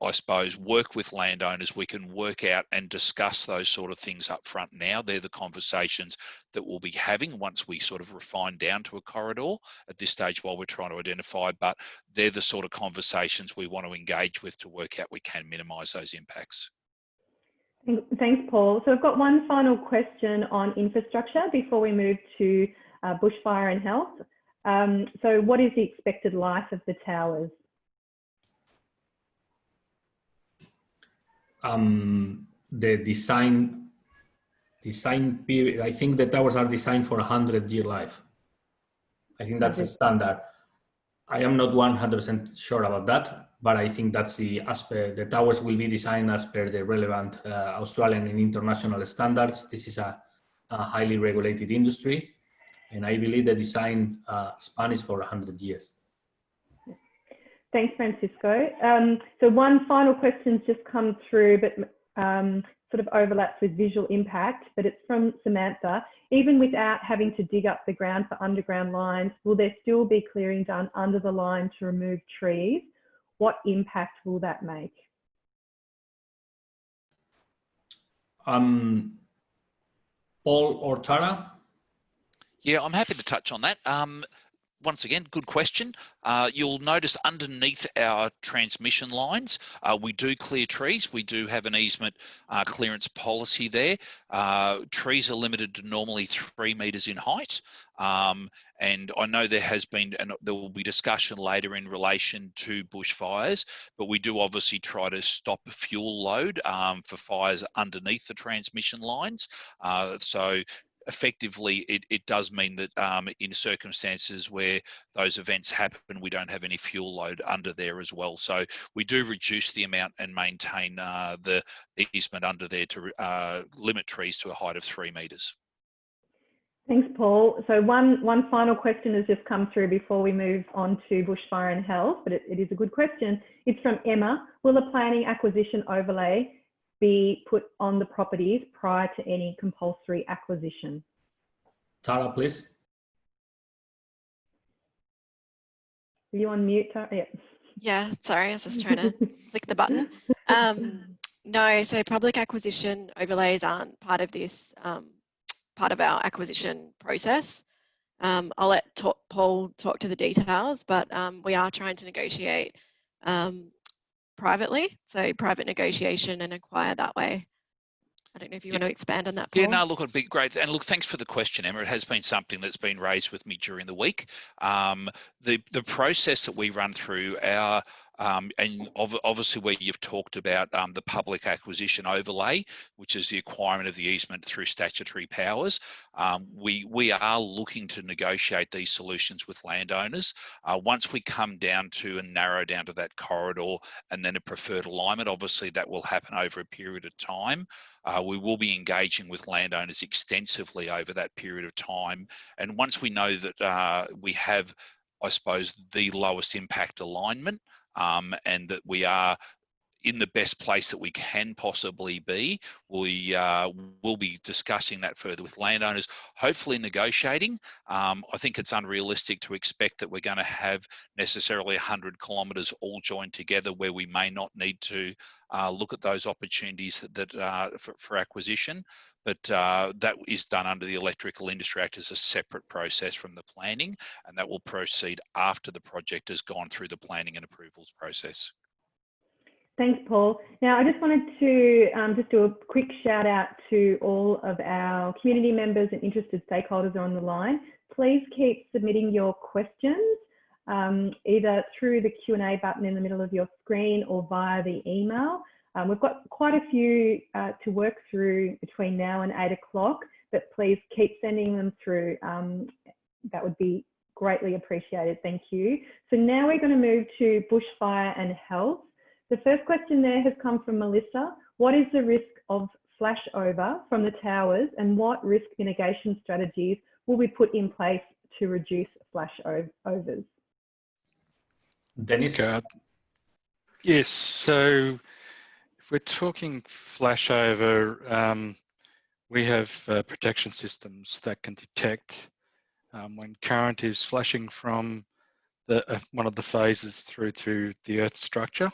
I suppose, work with landowners, we can work out and discuss those sort of things up front now. They're the conversations that we'll be having once we sort of refine down to a corridor at this stage while we're trying to identify, but they're the sort of conversations we want to engage with to work out we can minimise those impacts. Thanks, Paul. So I've got one final question on infrastructure before we move to bushfire and health. So what is the expected life of the towers? The design period, I think the towers are designed for 100-year life. I think that's a standard. I am not 100% sure about that, but I think that's the aspect. The towers will be designed as per the relevant Australian and international standards. This is a highly regulated industry, and I believe the design span is for 100 years. Thanks, Francisco. So one final question's just come through, but sort of overlaps with visual impact, but it's from Samantha. Even without having to dig up the ground for underground lines, will there still be clearing done under the line to remove trees? What impact will that make? Paul or Tara? Yeah, I'm happy to touch on that. Once again, good question. You'll notice underneath our transmission lines, we do clear trees. We do have an easement clearance policy there. Trees are limited to normally 3 metres in height. And I know there has been, and there will be discussion later in relation to bushfires, but we do obviously try to stop fuel load for fires underneath the transmission lines. So effectively, it does mean that in circumstances where those events happen, we don't have any fuel load under there as well. So we do reduce the amount and maintain the easement under there to limit trees to a height of 3 metres. Thanks, Paul. So one final question has just come through before we move on to bushfire and health, but it is a good question. It's from Emma. Will a planning acquisition overlay be put on the properties prior to any compulsory acquisition? Tara, please. Are you on mute, Tara? Yeah. Yeah, sorry, I was just trying to click the button. No, so public acquisition overlays aren't part of this, part of our acquisition process. I'll let Paul talk to the details, but we are trying to negotiate privately, so private negotiation and acquire that way. I don't know if you want to expand on that, Paul. Yeah, no, look, it'd be great. And look, thanks for the question, Emma. It has been something that's been raised with me during the week. The process that we run through our and obviously where you've talked about the public acquisition overlay, which is the acquirement of the easement through statutory powers, we are looking to negotiate these solutions with landowners. Once we come down to and narrow down to that corridor and then a preferred alignment, obviously that will happen over a period of time. We will be engaging with landowners extensively over that period of time. And once we know that we have, I suppose, the lowest impact alignment, and that we are in the best place that we can possibly be, we will be discussing that further with landowners, hopefully negotiating. I think it's unrealistic to expect that we're going to have necessarily 100 kilometres all joined together where we may not need to look at those opportunities that for acquisition, but that is done under the Electrical Industry Act as a separate process from the planning, and that will proceed after the project has gone through the planning and approvals process. Thanks, Paul. Now, I just wanted to just do a quick shout out to all of our community members and interested stakeholders on the line. Please keep submitting your questions either through the Q&A button in the middle of your screen or via the email. We've got quite a few to work through between now and 8 o'clock, but please keep sending them through. That would be greatly appreciated. Thank you. So now we're going to move to bushfire and health. The first question there has come from Melissa. What is the risk of flashover from the towers, and what risk mitigation strategies will be put in place to reduce flashovers? Dennis? Okay. Yes, so if we're talking flashover, we have protection systems that can detect when current is flashing from one of the phases through to the Earth structure,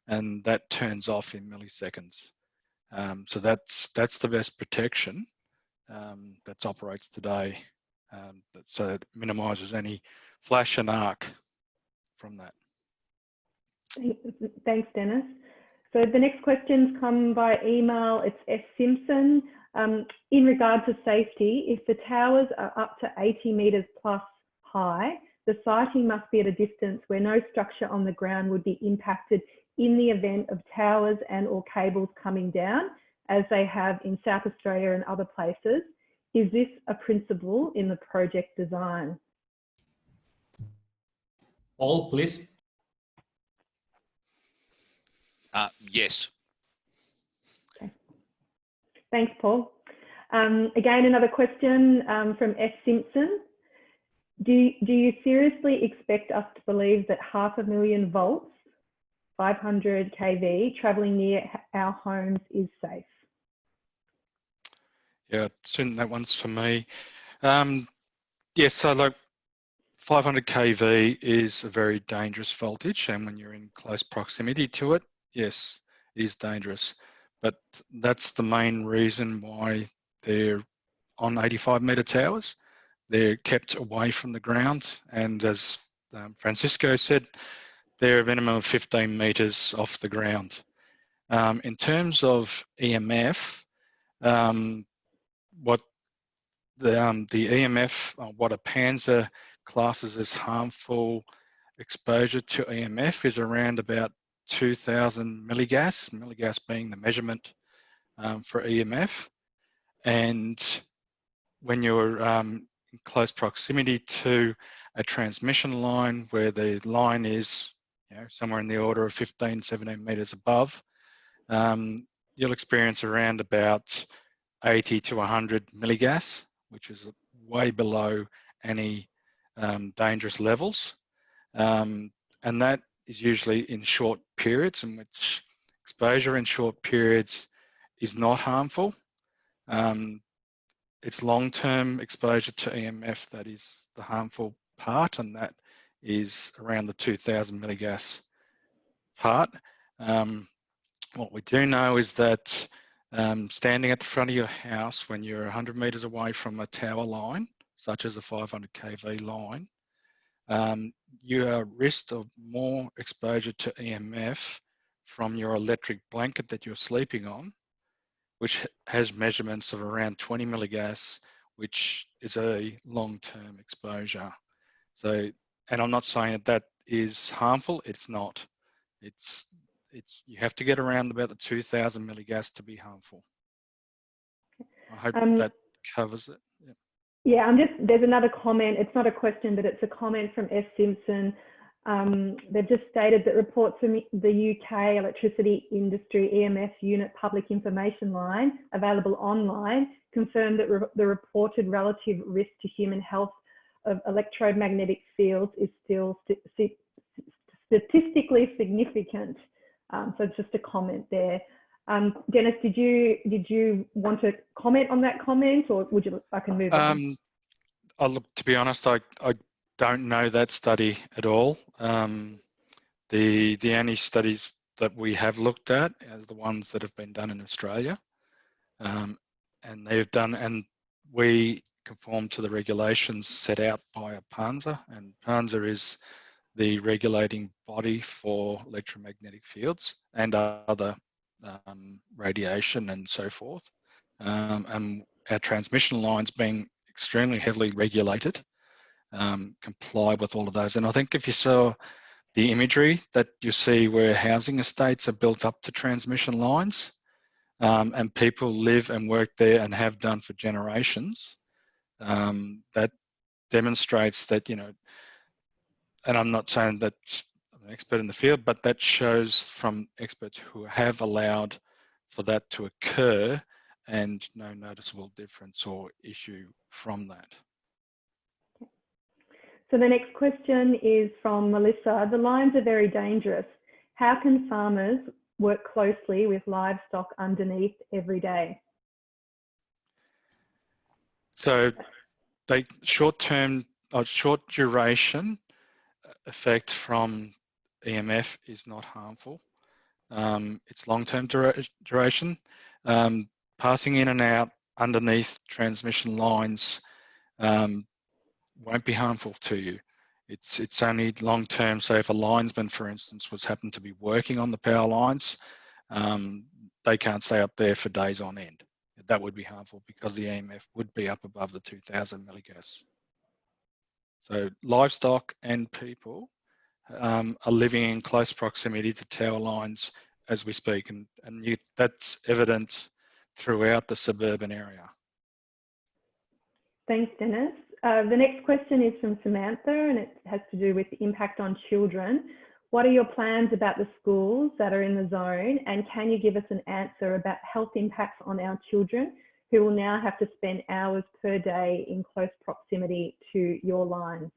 and that turns off in milliseconds. So that's the best protection that operates today. So it minimises any flash and arc from that. Thanks, Dennis. So the next questions come by email. It's S. Simpson. In regard to safety, if the towers are up to 80 metres plus high, the siting must be at a distance where no structure on the ground would be impacted in the event of towers and or cables coming down, as they have in South Australia and other places. Is this a principle in the project design? Paul, please. Yes. Okay. Thanks, Paul. Again, another question from S. Simpson. Do you seriously expect us to believe that 500,000 volts, 500 kV, travelling near our homes is safe? Yeah, soon that one's for me. Yeah, so like 500 kV is a very dangerous voltage, and when you're in close proximity to it, yes, it is dangerous. But that's the main reason why they're on 85 metre towers. They're kept away from the ground, and as Francisco said, they're a minimum of 15 metres off the ground. In terms of EMF, what the EMF, what a Panzer classes as harmful exposure to EMF is around about 2,000 milligas, milligas being the measurement for EMF. And when you're in close proximity to a transmission line where the line is somewhere in the order of 15, 17 metres above, you'll experience around about 80 to 100 milligas, which is way below any dangerous levels. And that is usually in short periods, in which exposure in short periods is not harmful. It's long-term exposure to EMF that is the harmful part, and that is around the 2,000 milligas part. What we do know is that standing at the front of your house when you're 100 metres away from a tower line, such as a 500 kV line, you are at risk of more exposure to EMF from your electric blanket that you're sleeping on, which has measurements of around 20 milligas, which is a long-term exposure. So, and I'm not saying that that is harmful, it's not. It's you have to get around about the 2,000 milligas to be harmful. I hope that covers it. Yeah, there's another comment. It's not a question, but it's a comment from S. Simpson. They've just stated that reports from the UK electricity industry EMF unit public information line available online confirm that the reported relative risk to human health of electromagnetic fields is still statistically significant. So it's just a comment there. Dennis, did you want to comment on that comment, or would you? I can move on. Look, to be honest, I don't know that study at all. The only studies that we have looked at are the ones that have been done in Australia, and we conform to the regulations set out by a PANZA, and PANZA is the regulating body for electromagnetic fields and other radiation and so forth. And our transmission lines being extremely heavily regulated comply with all of those. And I think if you saw the imagery that you see where housing estates are built up to transmission lines, and people live and work there and have done for generations, that demonstrates that, and I'm not saying that I'm an expert in the field, but that shows from experts who have allowed for that to occur, and no noticeable difference or issue from that. So the next question is from Melissa. The lines are very dangerous. How can farmers work closely with livestock underneath every day? So they short-term or short duration effect from EMF is not harmful. It's long-term duration. Passing in and out underneath transmission lines won't be harmful to you. It's only long-term. So if a linesman, for instance, happened to be working on the power lines, they can't stay up there for days on end. That would be harmful because the EMF would be up above the 2000 milliGauss. So livestock and people are living in close proximity to tower lines as we speak, and that's evident throughout the suburban area. Thanks, Dennis. The next question is from Samantha, and it has to do with the impact on children. What are your plans about the schools that are in the zone, and can you give us an answer about health impacts on our children who will now have to spend hours per day in close proximity to your lines?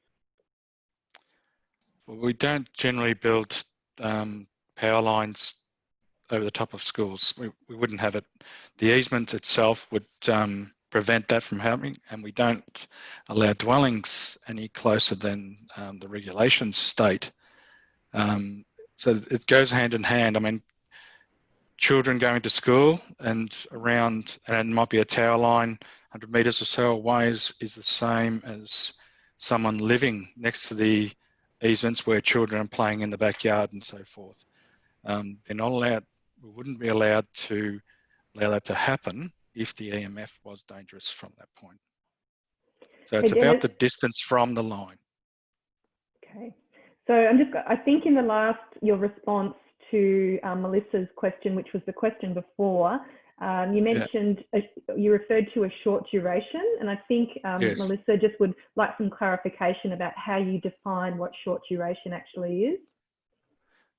Well, we don't generally build power lines over the top of schools. We wouldn't have it. The easement itself would prevent that from happening, and we don't allow dwellings any closer than the regulations state. So it goes hand in hand. I mean, children going to school and around, and it might be a tower line 100 metres or so away is the same as someone living next to the easements where children are playing in the backyard and so forth. They're not allowed, we wouldn't be allowed to allow that to happen if the EMF was dangerous from that point. So it's about the distance from the line. Okay. So I think in your response to Melissa's question, which was the question before, you mentioned, you referred to a short duration, and I think yes. Melissa just would like some clarification about how you define what short duration actually is.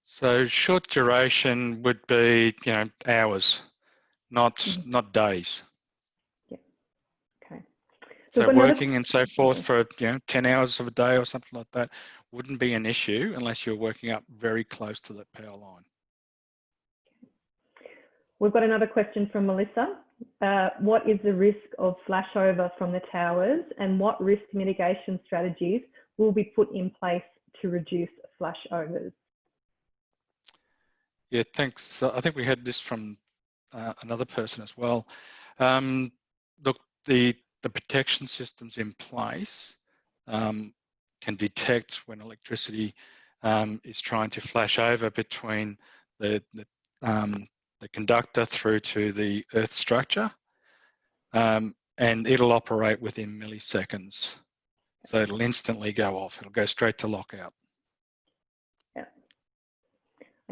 So short duration would be, hours, not days. Yeah. Okay. So working and so forth for 10 hours of a day or something like that wouldn't be an issue unless you're working up very close to that power line. We've got another question from Melissa. What is the risk of flashover from the towers, and what risk mitigation strategies will be put in place to reduce flashovers? Yeah, thanks. I think we had this from another person as well. Look, the protection systems in place can detect when electricity is trying to flash over between the conductor through to the earth structure, and it'll operate within milliseconds. So it'll instantly go off. It'll go straight to lockout. Yeah.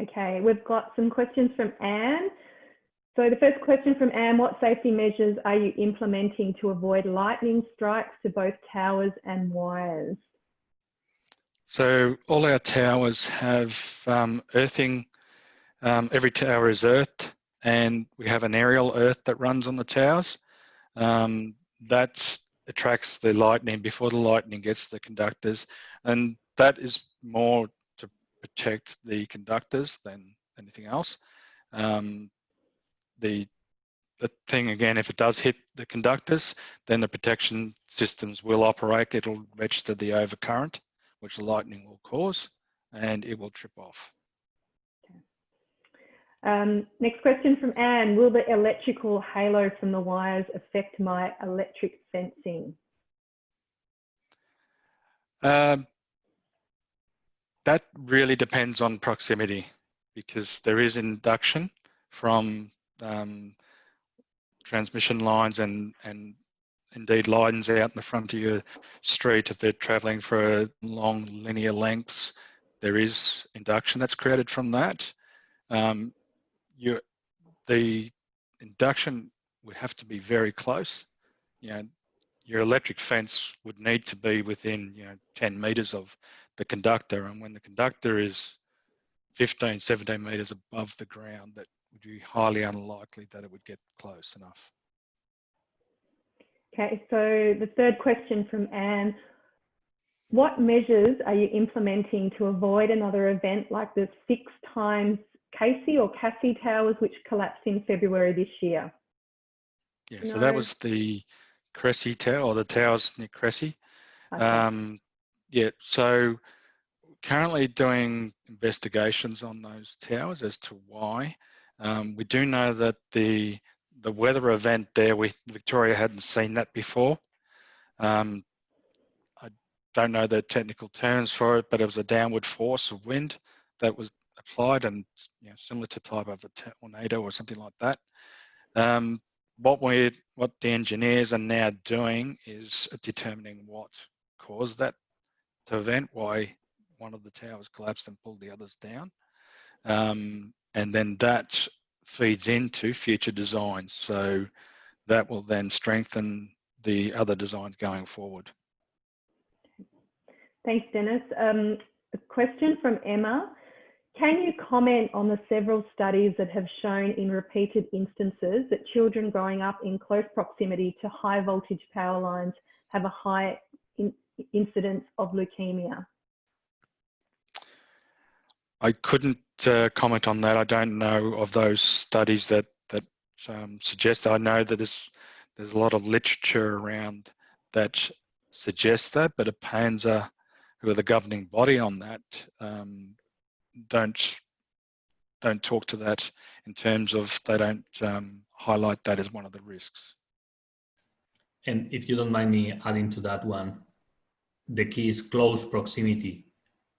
Okay, we've got some questions from Anne. So the first question from Anne, what safety measures are you implementing to avoid lightning strikes to both towers and wires? So all our towers have earthing. Every tower is earthed, and we have an aerial earth that runs on the towers. That attracts the lightning before the lightning gets the conductors, and that is more to protect the conductors than anything else. The thing again, if it does hit the conductors, then the protection systems will operate. It'll register the overcurrent, which the lightning will cause, and it will trip off. Next question from Anne. Will the electrical halo from the wires affect my electric fencing? That really depends on proximity, because there is induction from transmission lines and indeed lines out in the front of your street. If they're travelling for long linear lengths, there is induction that's created from that. The induction would have to be very close. Your electric fence would need to be within 10 metres of the conductor, and when the conductor is 15, 17 metres above the ground, that would be highly unlikely that it would get close enough. Okay, so the third question from Anne. What measures are you implementing to avoid another event like the 6 times Casey or Cassie towers, which collapsed in February this year? Yeah, so that was the Cressy Tower, or the towers near Cressy. Okay. Yeah, so currently doing investigations on those towers as to why. We do know that the weather event there, Victoria hadn't seen that before. I don't know the technical terms for it, but it was a downward force of wind that was applied, and similar to type of a tornado or something like that. What the engineers are now doing is determining what caused that event, why one of the towers collapsed and pulled the others down, and then that feeds into future designs. So that will then strengthen the other designs going forward. Thanks, Dennis. A question from Emma. Can you comment on the several studies that have shown in repeated instances that children growing up in close proximity to high voltage power lines have a high incidence of leukemia? I couldn't comment on that. I don't know of those studies that suggest that. I know that there's a lot of literature around that suggests that, but APANSA, who are the governing body on that, don't talk to that in terms of, they don't highlight that as one of the risks. And if you don't mind me adding to that one, the key is close proximity.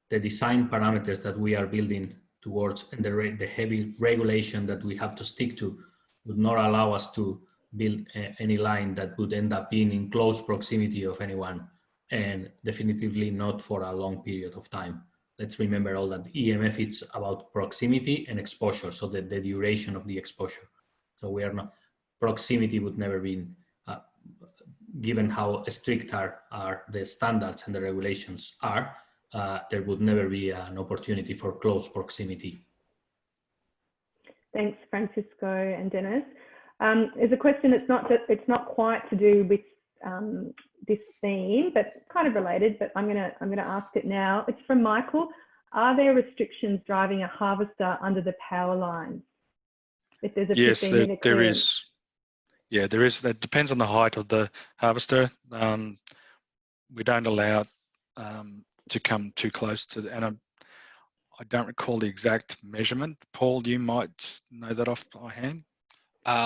The design parameters that we are building towards and the heavy regulation that we have to stick to would not allow us to build any line that would end up being in close proximity of anyone, and definitively not for a long period of time. Let's remember all that EMF, it's about proximity and exposure, so the duration of the exposure. So we are not, proximity would never be, given how strict are the standards and the regulations are, there would never be an opportunity for close proximity. Thanks, Francisco and Dennis. There's a question that's it's not quite to do with this theme, but kind of related, but I'm gonna ask it now. It's from Michael. Are there restrictions driving a harvester under the power lines? If there's a 15-minute there clearance? is. Yeah, there is. That depends on the height of the harvester. We don't allow to come too close to the, and I don't recall the exact measurement. Paul, you might know that off by hand.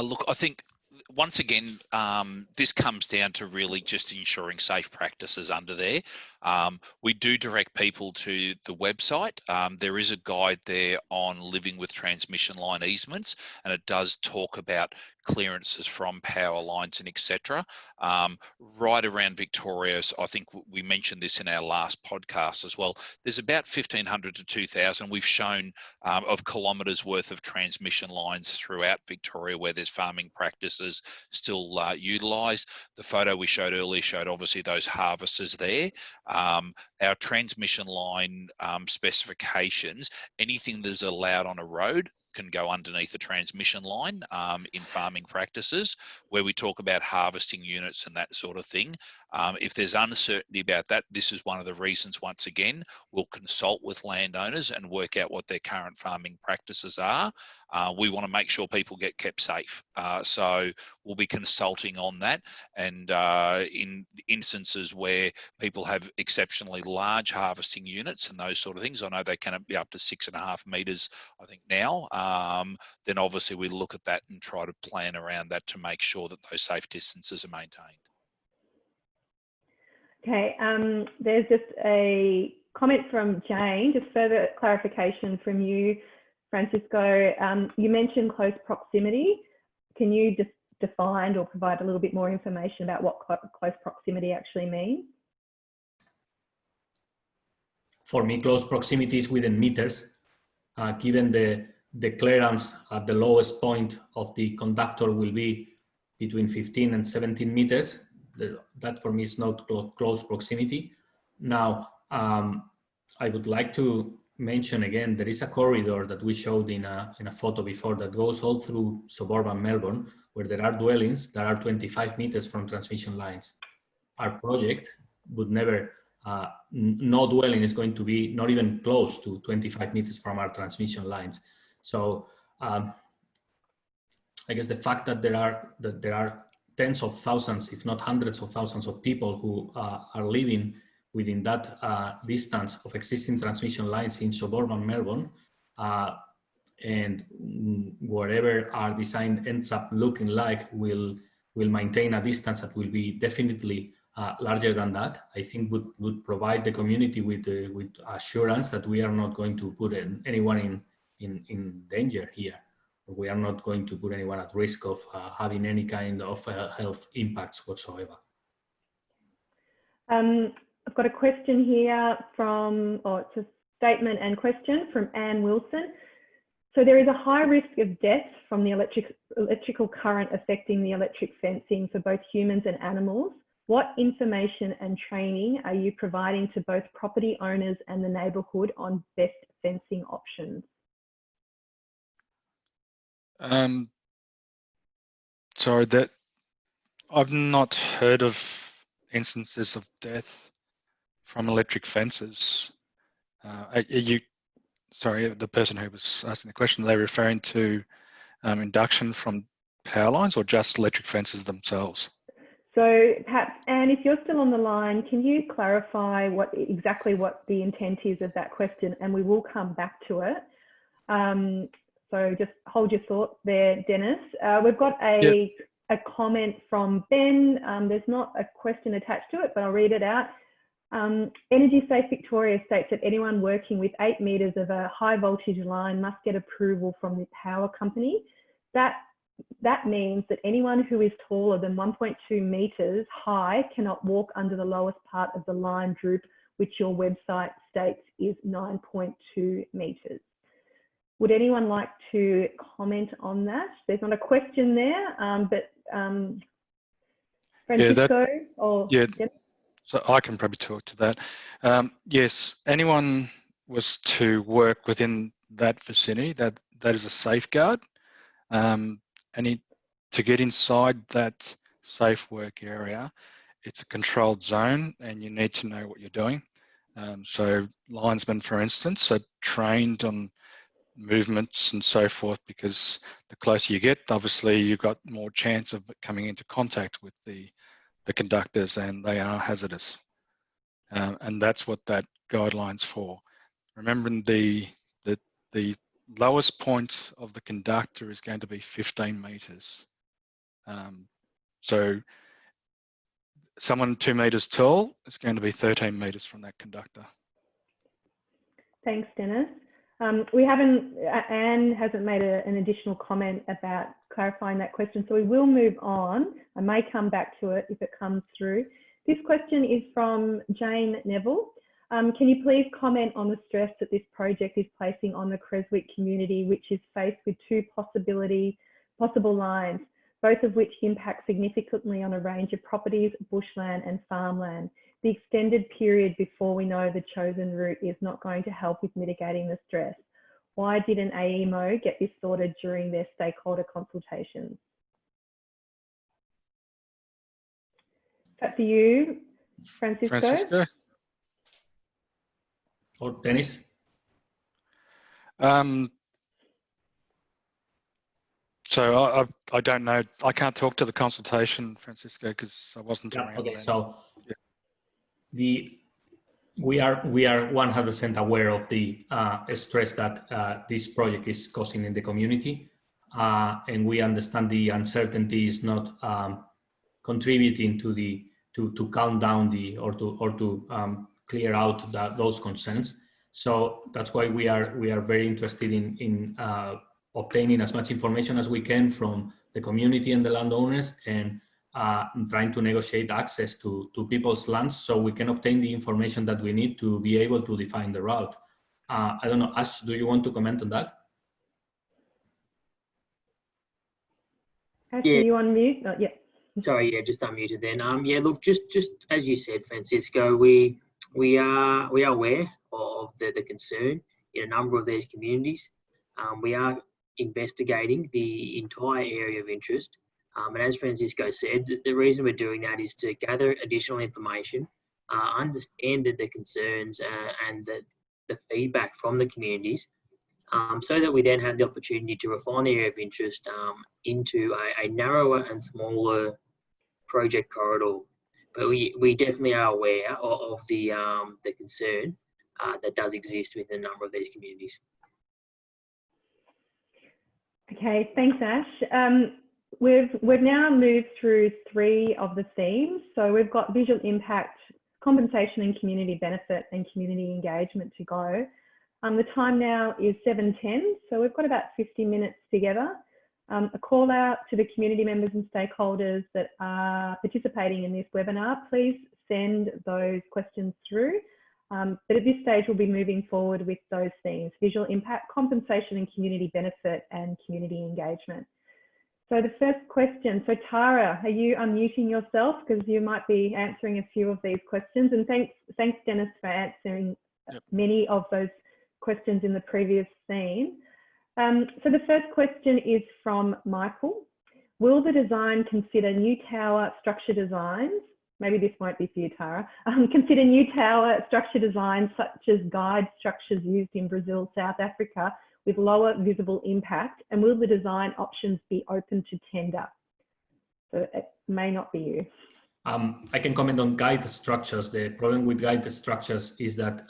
Look, I think once again, this comes down to really just ensuring safe practices under there. We do direct people to the website. There is a guide there on living with transmission line easements, and it does talk about clearances from power lines and etc. Right around Victoria, I think we mentioned this in our last podcast as well, there's about 1,500 to 2,000 we've shown of kilometres worth of transmission lines throughout Victoria where there's farming practices still utilised. The photo we showed earlier showed obviously those harvesters there. Our transmission line specifications, anything that's allowed on a road can go underneath a transmission line in farming practices, where we talk about harvesting units and that sort of thing. If there's uncertainty about that, this is one of the reasons, once again, we'll consult with landowners and work out what their current farming practices are. We want to make sure people get kept safe. So we'll be consulting on that. And in instances where people have exceptionally large harvesting units and those sort of things, I know they can be up to 6.5 metres, I think now, then obviously we look at that and try to plan around that to make sure that those safe distances are maintained. Okay, there's just a comment from Jane, just further clarification from you, Francisco. You mentioned close proximity. Can you just define or provide a little bit more information about what close proximity actually means? For me, close proximity is within meters, given the clearance at the lowest point of the conductor will be between 15 and 17 meters. That for me is not close proximity. Now, I would like to mention again, there is a corridor that we showed in a photo before that goes all through suburban Melbourne where there are dwellings that are 25 meters from transmission lines. Our project would never, no dwelling is going to be not even close to 25 meters from our transmission lines. So I guess the fact that there are tens of thousands, if not hundreds of thousands of people who are living within that distance of existing transmission lines in suburban Melbourne, and whatever our design ends up looking like will maintain a distance that will be definitely larger than that, I think would provide the community with assurance that we are not going to put anyone in danger here. We are not going to put anyone at risk of having any kind of health impacts whatsoever. I've got a question here from, it's a statement and question from Anne Wilson. So there is a high risk of death from the electrical current affecting the electric fencing for both humans and animals. What information and training are you providing to both property owners and the neighbourhood on best fencing options? Sorry, that I've not heard of instances of death from electric fences. Sorry, the person who was asking the question, are they referring to induction from power lines or just electric fences themselves? So perhaps, Anne, if you're still on the line, can you clarify exactly what the intent is of that question, and we will come back to it. So just hold your thought there, Dennis. We've got a comment from Ben. There's not a question attached to it, but I'll read it out. Energy Safe Victoria states that anyone working with 8 meters of a high voltage line must get approval from the power company. That means that anyone who is taller than 1.2 meters high cannot walk under the lowest part of the line droop, which your website states is 9.2 meters. Would anyone like to comment on that? There's not a question there, but Francisco or Dennis? So I can probably talk to that. Yes, anyone was to work within that vicinity, that is a safeguard. To get inside that safe work area, it's a controlled zone and you need to know what you're doing. So linesmen, for instance, are trained on movements and so forth, because the closer you get, obviously you've got more chance of coming into contact with the conductors, and they are hazardous. And that's what that guideline's for. Remembering the lowest point of the conductor is going to be 15 meters. So someone 2 meters tall is going to be 13 meters from that conductor. Thanks, Dennis. Anne hasn't made an additional comment about clarifying that question, so we will move on. I may come back to it if it comes through. This question is from Jane Neville. Can you please comment on the stress that this project is placing on the Creswick community, which is faced with 2 possible lines, both of which impact significantly on a range of properties, bushland and farmland? The extended period before we know the chosen route is not going to help with mitigating the stress. Why didn't AEMO get this sorted during their stakeholder consultations? Back to you, Francisco. Or Dennis? So I don't know. I can't talk to the consultation, Francisco, because I wasn't around. Okay, then. so we are 100% aware of the stress that this project is causing in the community, and we understand the uncertainty is not contributing to calm down or to clear out those concerns. So that's why we are very interested in obtaining as much information as we can from the community and the landowners, and trying to negotiate access to people's lands so we can obtain the information that we need to be able to define the route. I don't know, Ash, do you want to comment on that? Ash, are you on mute? Oh, yeah. Sorry, yeah, just unmuted then. Yeah, look, just as you said, Francisco, we are aware of the concern in a number of these communities. We are investigating the entire area of interest And as Francisco said, the reason we're doing that is to gather additional information, understand the concerns and the feedback from the communities, so that we then have the opportunity to refine the area of interest into a narrower and smaller project corridor. But we definitely are aware of the concern that does exist within a number of these communities. Okay, thanks, Ash. We've now moved through 3 of the themes. So we've got visual impact, compensation and community benefit, and community engagement to go. The time now is 7:10, so we've got about 50 minutes together. A call out to the community members and stakeholders that are participating in this webinar, please send those questions through. But at this stage, we'll be moving forward with those themes: visual impact, compensation and community benefit, and community engagement. So the first question, so Tara, are you unmuting yourself? Because you might be answering a few of these questions. And thanks Dennis, for answering many of those questions in the previous theme. So the first question is from Michael. Will the design consider new tower structure designs? Maybe this won't be for you, Tara. Consider new tower structure designs such as guide structures used in Brazil, South Africa, with lower visible impact, and will the design options be open to tender? So it may not be you. I can comment on guide structures. The problem with guide structures is that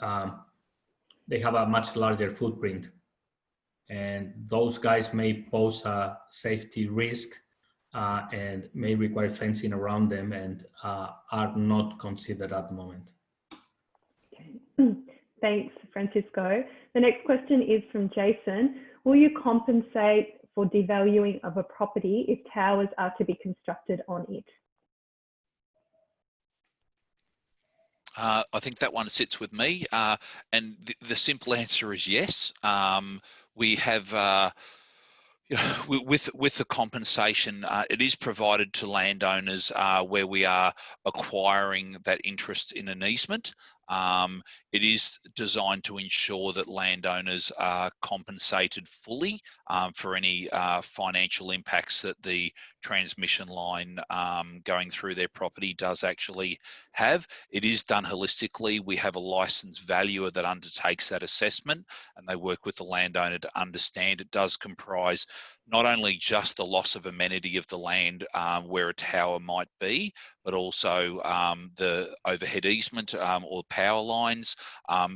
they have a much larger footprint, and those guys may pose a safety risk and may require fencing around them, and are not considered at the moment. Okay. Thanks, Francisco. The next question is from Jason. Will you compensate for devaluing of a property if towers are to be constructed on it? I think that one sits with me, and the simple answer is yes. We have, with the compensation, it is provided to landowners where we are acquiring that interest in an easement. It is designed to ensure that landowners are compensated fully for any financial impacts that the transmission line going through their property does actually have. It is done holistically. We have a licensed valuer that undertakes that assessment, and they work with the landowner to understand. It does comprise not only just the loss of amenity of the land where a tower might be, but also the overhead easement or power lines.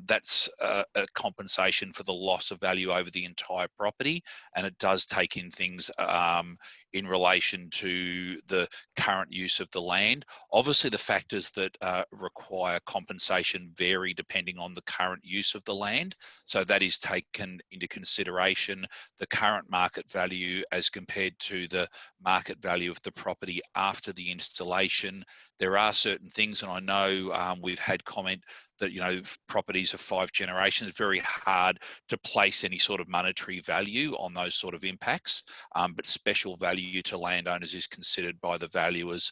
That's a compensation for the loss of value over the entire property, and it does take in things in relation to the current use of the land. Obviously, the factors that require compensation vary depending on the current use of the land. So that is taken into consideration, the current market value as compared to the market value of the property after the installation. There are certain things, and I know we've had comment that, you know, properties of 5 generations, it's very hard to place any sort of monetary value on those sort of impacts, but special value to landowners is considered by the valuers,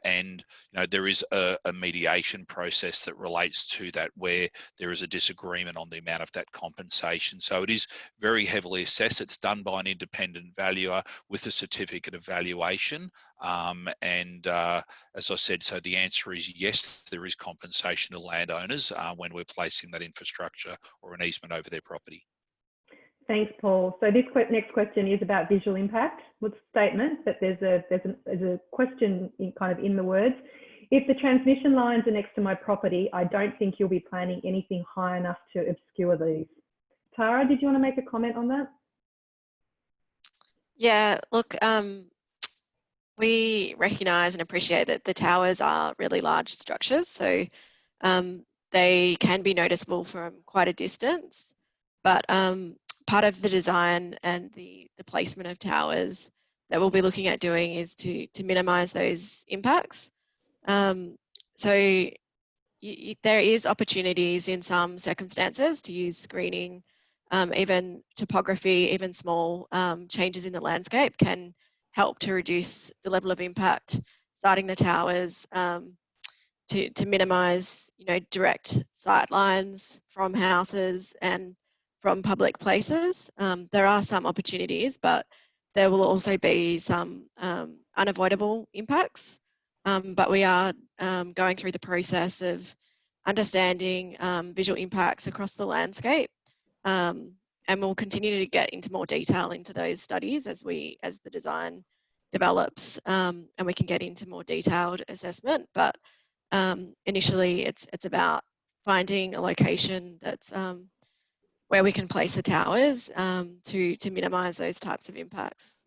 and you know, there is a mediation process that relates to that where there is a disagreement on the amount of that compensation. So it is very heavily assessed. It's done by an independent valuer with a certificate of valuation, and as I said, so the answer is yes, there is compensation to landowners when we're placing that infrastructure or an easement over their property. Thanks, Paul. So this next question is about visual impact. With statement, but there's a question in the words. If the transmission lines are next to my property, I don't think you'll be planning anything high enough to obscure these. Tara, did you want to make a comment on that? Yeah, look, we recognise and appreciate that the towers are really large structures, so they can be noticeable from quite a distance, but part of the design and the placement of towers that we'll be looking at doing is to minimise those impacts. So there is opportunities in some circumstances to use screening, even topography, even small changes in the landscape can help to reduce the level of impact, starting the towers to minimise, you know, direct sight lines from houses and from public places. There are some opportunities, but there will also be some unavoidable impacts, but we are going through the process of understanding visual impacts across the landscape, and we'll continue to get into more detail into those studies as the design develops, and we can get into more detailed assessment. But initially, it's about finding a location that's where we can place the towers to minimise those types of impacts.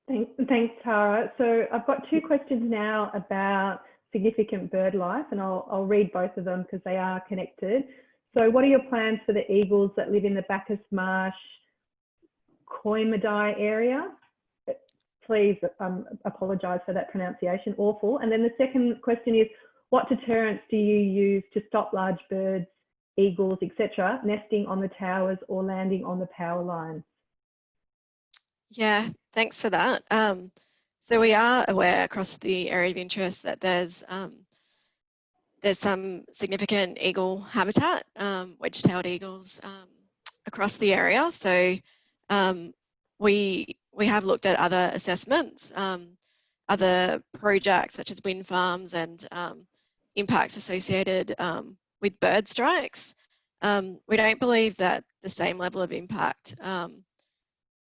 Thanks, Tara. So I've got two questions now about significant bird life, and I'll read both of them because they are connected. So what are your plans for the eagles that live in the Bacchus Marsh, Coimadi area? Please apologise for that pronunciation, awful. And then the second question is, what deterrents do you use to stop large birds, eagles, etc., nesting on the towers or landing on the power lines? Yeah, thanks for that. So we are aware across the area of interest that there's some significant eagle habitat, wedge-tailed eagles across the area. So we have looked at other assessments, other projects such as wind farms and impacts associated with bird strikes. We don't believe that the same level of impact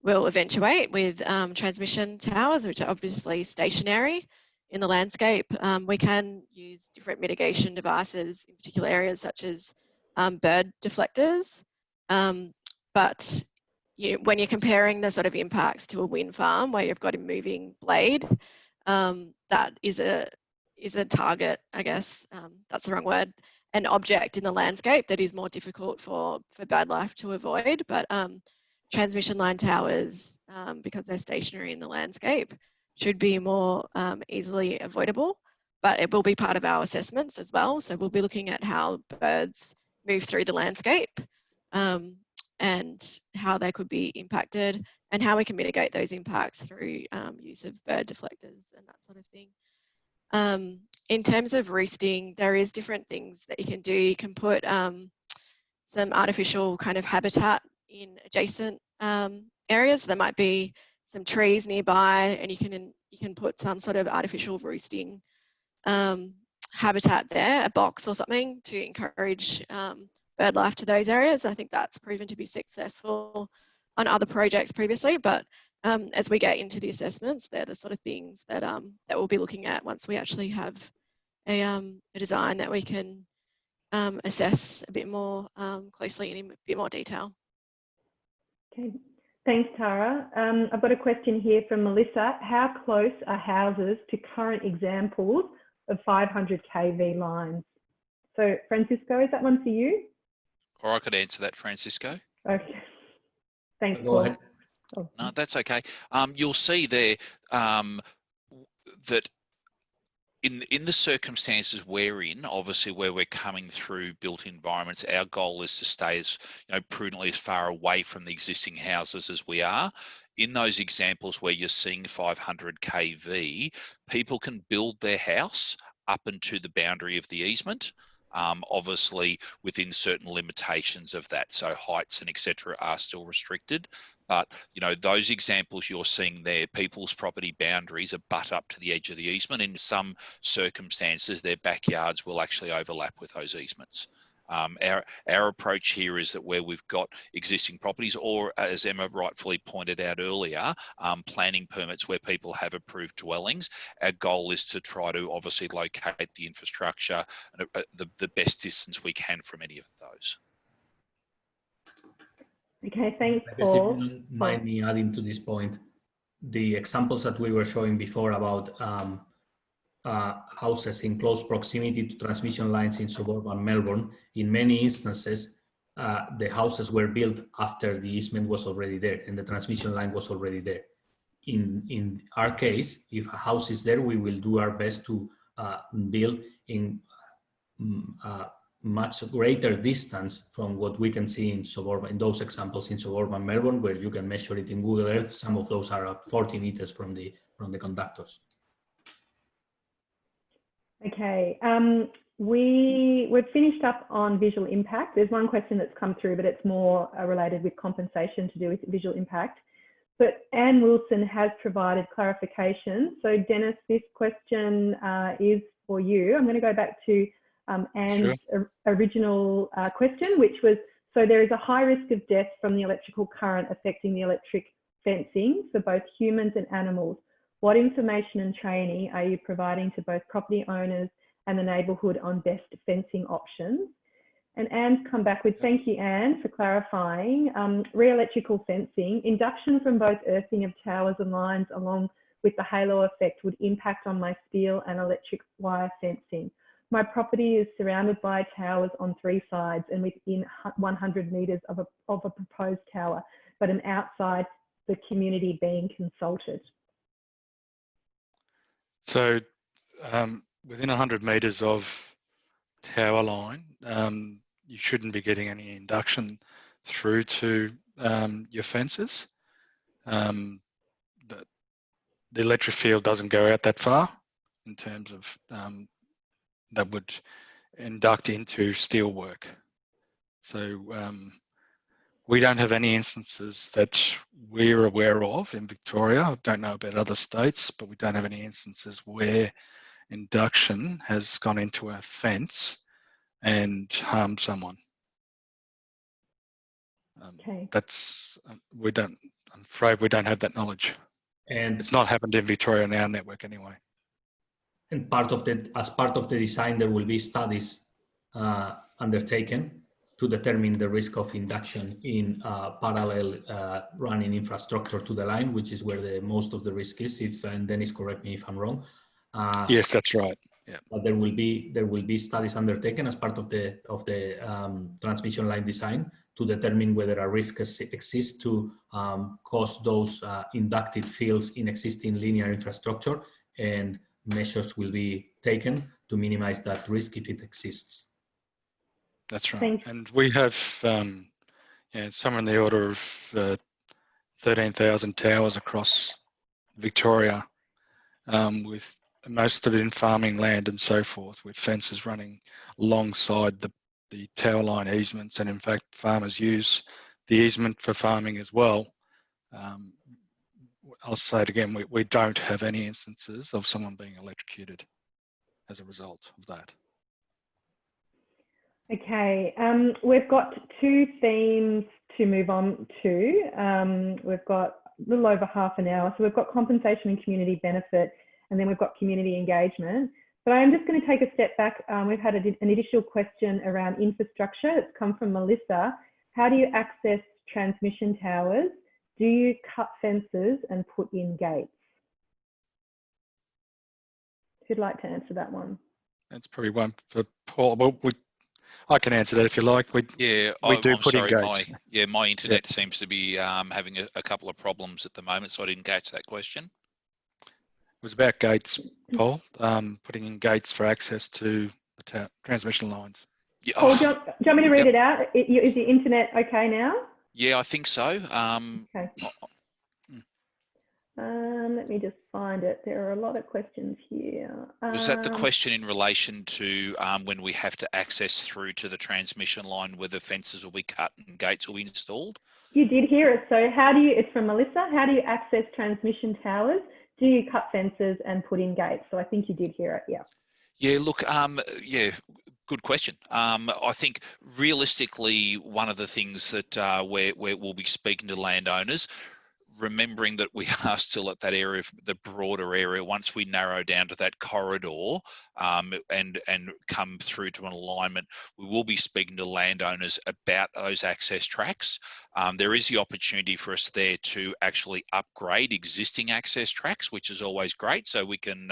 will eventuate with transmission towers, which are obviously stationary in the landscape. We can use different mitigation devices in particular areas such as bird deflectors. But when you're comparing the sort of impacts to a wind farm where you've got a moving blade, that is a target, I guess, that's the wrong word, an object in the landscape that is more difficult for bird life to avoid. But transmission line towers, because they're stationary in the landscape, should be more easily avoidable, but it will be part of our assessments as well. So we'll be looking at how birds move through the landscape and how they could be impacted and how we can mitigate those impacts through use of bird deflectors and that sort of thing. In terms of roosting, there is different things that you can do. You can put some artificial kind of habitat in adjacent areas. There might be some trees nearby, and you can put some sort of artificial roosting habitat there, a box or something, to encourage bird life to those areas. I think that's proven to be successful on other projects previously, but as we get into the assessments, they're the sort of things that that we'll be looking at once we actually have a design that we can assess a bit more closely and in a bit more detail. Okay, thanks, Tara. I've got a question here from Melissa. How close are houses to current examples of 500 kV lines? So, Francisco, is that one for you? Or I could answer that, Francisco. Okay. Thanks, Go Paul. ahead. Oh. No, that's okay. You'll see there that in the circumstances we're in, obviously where we're coming through built environments, our goal is to stay as prudently as far away from the existing houses as we are. In those examples where you're seeing 500 kV, people can build their house up into the boundary of the easement. Obviously within certain limitations of that, so heights and etc. are still restricted, but those examples you're seeing there, people's property boundaries are butt up to the edge of the easement. In some circumstances their backyards will actually overlap with those easements. Our approach here is that where we've got existing properties, or as Emma rightfully pointed out earlier, planning permits where people have approved dwellings, our goal is to try to obviously locate the infrastructure the best distance we can from any of those. Okay, thanks, I guess Paul. if you don't mind me adding to this point, the examples that we were showing before about houses in close proximity to transmission lines in suburban Melbourne, in many instances, the houses were built after the easement was already there and the transmission line was already there. In our case, if a house is there, we will do our best to build in much greater distance from what we can see in those examples in suburban Melbourne, where you can measure it in Google Earth. Some of those are 40 meters from the conductors. Okay, we've finished up on visual impact. There's one question that's come through, but it's more related with compensation to do with visual impact. But Anne Wilson has provided clarification. So Dennis, this question is for you. I'm going to go back to Anne's original question, which was, so there is a high risk of death from the electrical current affecting the electric fencing for both humans and animals. What information and training are you providing to both property owners and the neighbourhood on best fencing options? And Anne's come back with, thank you, Anne, for clarifying. Re-electrical fencing, induction from both earthing of towers and lines along with the halo effect would impact on my steel and electric wire fencing. My property is surrounded by towers on 3 sides and within 100 metres of a proposed tower, but am outside the community being consulted. So within 100 metres of tower line, you shouldn't be getting any induction through to your fences. The electric field doesn't go out that far in terms of that would induct into steel work. So we don't have any instances that we're aware of in Victoria. I don't know about other states, but we don't have any instances where induction has gone into a fence and harmed someone. Okay. That's I'm afraid we don't have that knowledge, And it's not happened in Victoria in our network anyway. And as part of the design, there will be studies undertaken to determine the risk of induction in parallel running infrastructure to the line, which is where most of the risk is. And Dennis, correct me if I'm wrong. Yes, that's right. Yeah. But there will be studies undertaken as part of the transmission line design to determine whether a risk exists to cause those inducted fields in existing linear infrastructure, and measures will be taken to minimize that risk if it exists. That's right. Thanks. And we have somewhere in the order of 13,000 towers across Victoria, with most of it in farming land and so forth, with fences running alongside the tower line easements. And in fact, farmers use the easement for farming as well. I'll say it again, we don't have any instances of someone being electrocuted as a result of that. Okay, we've got 2 themes to move on to. We've got a little over half an hour. So we've got compensation and community benefit, and then we've got community engagement. But I'm just going to take a step back. We've had an additional question around infrastructure. It's come from Melissa. How do you access transmission towers? Do you cut fences and put in gates? Who'd like to answer that one? That's probably one for Paul. Well, I can answer that if you like. We do put in gates. My internet seems to be having a couple of problems at the moment, so I didn't catch that question. It was about gates, Paul, putting in gates for access to the transmission lines. Yeah. Paul, do you want me to read it out? Is the internet okay now? Yeah, I think so. Okay. Let me just find it. There are a lot of questions here. Was that the question in relation to when we have to access through to the transmission line, whether fences will be cut and gates will be installed? You did hear it. So it's from Melissa. How do you access transmission towers? Do you cut fences and put in gates? So I think you did hear it, yeah. Yeah, look, good question. I think realistically, one of the things that we'll be speaking to landowners, remembering that we are still at that area, the broader area, once we narrow down to that corridor and come through to an alignment, we will be speaking to landowners about those access tracks. There is the opportunity for us there to actually upgrade existing access tracks, which is always great. So we can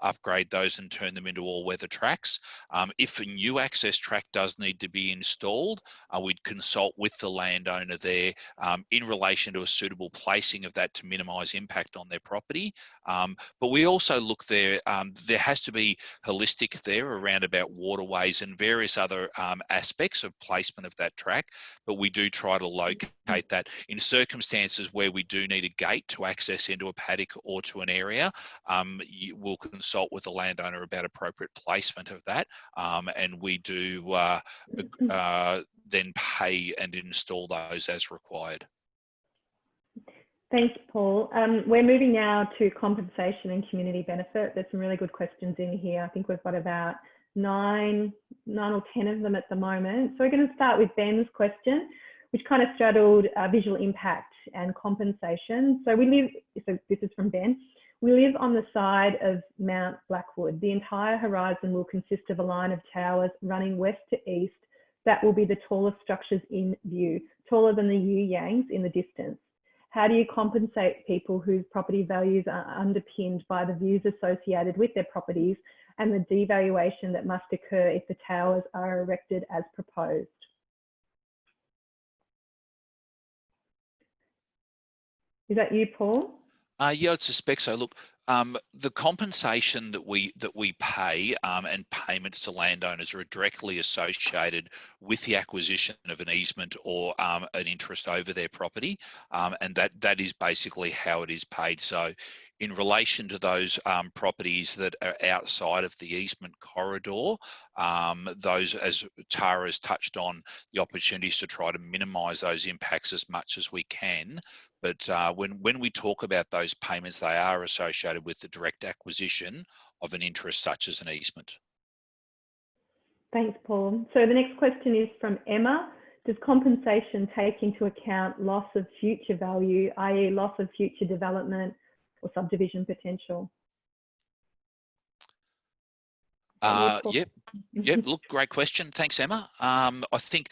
upgrade those and turn them into all-weather tracks. If a new access track does need to be installed, we'd consult with the landowner there in relation to a suitable placing of that to minimise impact on their property. But we also look there, there has to be holistic there around about waterways and various other aspects of placement of that track, but we do try to locate that in circumstances where we do need a gate to access into a paddock or to an area. We'll consult with the landowner about appropriate placement of that, and we do then pay and install those as required. Thanks, Paul. We're moving now to compensation and community benefit. There's some really good questions in here. I think we've got about nine or 10 of them at the moment. So we're going to start with Ben's question, which kind of straddled visual impact and compensation. So this is from Ben. We live on the side of Mount Blackwood. The entire horizon will consist of a line of towers running west to east. That will be the tallest structures in view, taller than the Yangs in the distance. How do you compensate people whose property values are underpinned by the views associated with their properties and the devaluation that must occur if the towers are erected as proposed? Is that you, Paul? Yeah, I'd suspect so. Look, the compensation that we pay and payments to landowners are directly associated with the acquisition of an easement or an interest over their property, and that is basically how it is paid. So, in relation to those properties that are outside of the easement corridor, those, as Tara has touched on, the opportunities to try to minimise those impacts as much as we can. But when we talk about those payments, they are associated with the direct acquisition of an interest such as an easement. Thanks, Paul. So the next question is from Emma. Does compensation take into account loss of future value, i.e. loss of future development or subdivision potential? Yep. Look, great question. Thanks, Emma. I think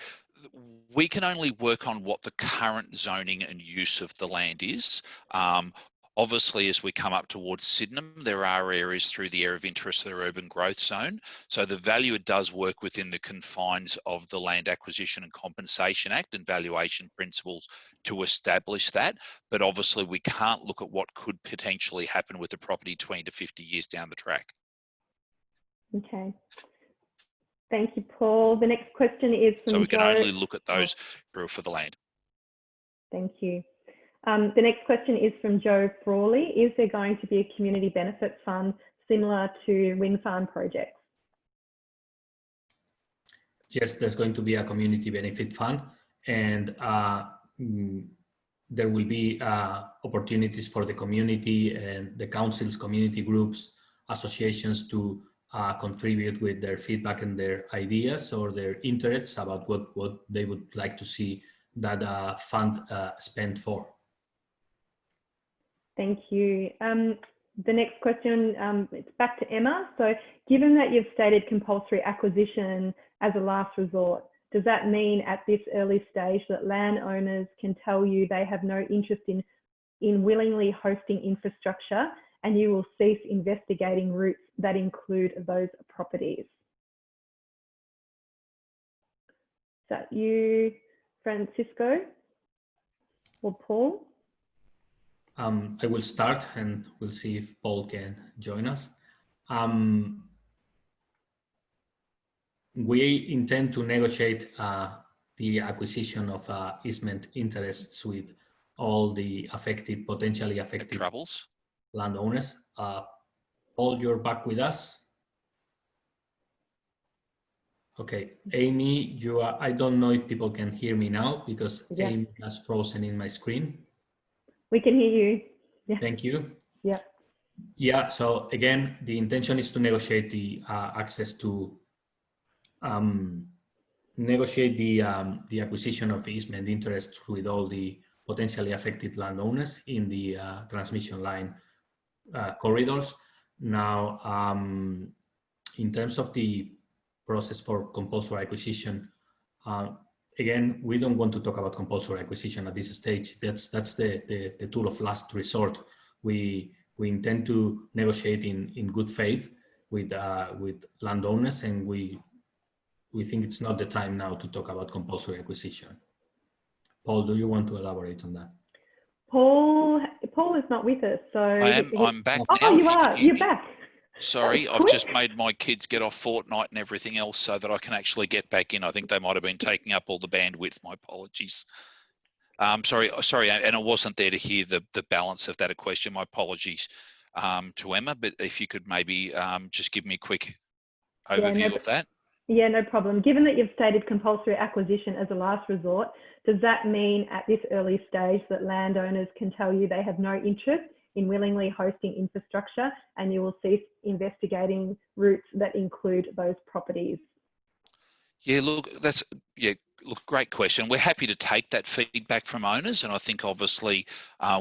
we can only work on what the current zoning and use of the land is. Obviously, as we come up towards Sydenham, there are areas through the area of interest that are urban growth zone. So the value does work within the confines of the Land Acquisition and Compensation Act and valuation principles to establish that. But obviously, we can't look at what could potentially happen with the property 20 to 50 years down the track. Okay. Thank you, Paul. The next question is from So we can Joe. only look at those for the land. Thank you. The next question is from Joe Frawley. Is there going to be a community benefit fund similar to wind farm projects? Yes, there's going to be a community benefit fund, and there will be opportunities for the community and the councils, community groups, associations to contribute with their feedback and their ideas or their interests about what they would like to see that fund spent for. Thank you. The next question, it's back to Emma. So given that you've stated compulsory acquisition as a last resort, does that mean at this early stage that landowners can tell you they have no interest in willingly hosting infrastructure and you will cease investigating routes that include those properties? Is that you, Francisco or Paul? I will start and we'll see if Paul can join us. We intend to negotiate the acquisition of easement interests with all the potentially affected landowners. Paul, you're back with us. Okay, Amy, I don't know if people can hear me now because Amy has frozen in my screen. We can hear you. Yeah. Thank you. Yeah. Yeah, so again, the intention is to negotiate the access to negotiate the acquisition of easement interests with all the potentially affected landowners in the transmission line corridors. Now, in terms of the process for compulsory acquisition, again, we don't want to talk about compulsory acquisition at this stage. That's the tool of last resort. We intend to negotiate in good faith with landowners, and we think it's not the time now to talk about compulsory acquisition. Paul, do you want to elaborate on that? Paul is not with us, so I'm back now. Oh, you are. You're back. Sorry, I've just made my kids get off Fortnite and everything else so that I can actually get back in. I think they might have been taking up all the bandwidth. My apologies. Sorry, and I wasn't there to hear the balance of that question. My apologies to Emma, but if you could maybe just give me a quick overview of that. Yeah, no problem. Given that you've stated compulsory acquisition as a last resort, does that mean at this early stage that landowners can tell you they have no interest in willingly hosting infrastructure and you will cease investigating routes that include those properties? Yeah, look, great question. We're happy to take that feedback from owners, and I think obviously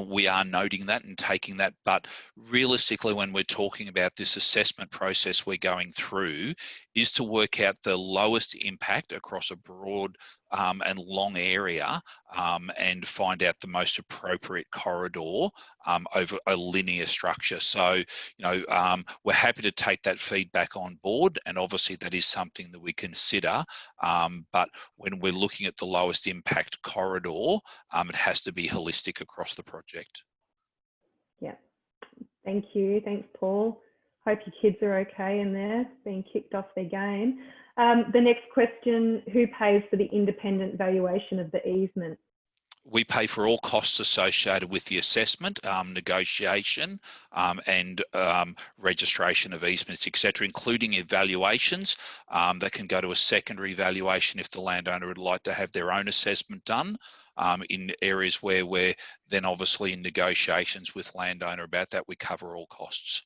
we are noting that and taking that. But realistically, when we're talking about this assessment process we're going through, is to work out the lowest impact across a broad and long area, and find out the most appropriate corridor over a linear structure. So, we're happy to take that feedback on board, and obviously that is something that we consider. But when we're looking at the lowest impact corridor, it has to be holistic across the project. Yeah, thank you. Thanks, Paul. Hope your kids are okay in there, being kicked off their game. The next question, who pays for the independent valuation of the easement? We pay for all costs associated with the assessment, negotiation, and registration of easements, etc., including evaluations that can go to a secondary valuation if the landowner would like to have their own assessment done. In areas where we're then obviously in negotiations with landowner about that, we cover all costs.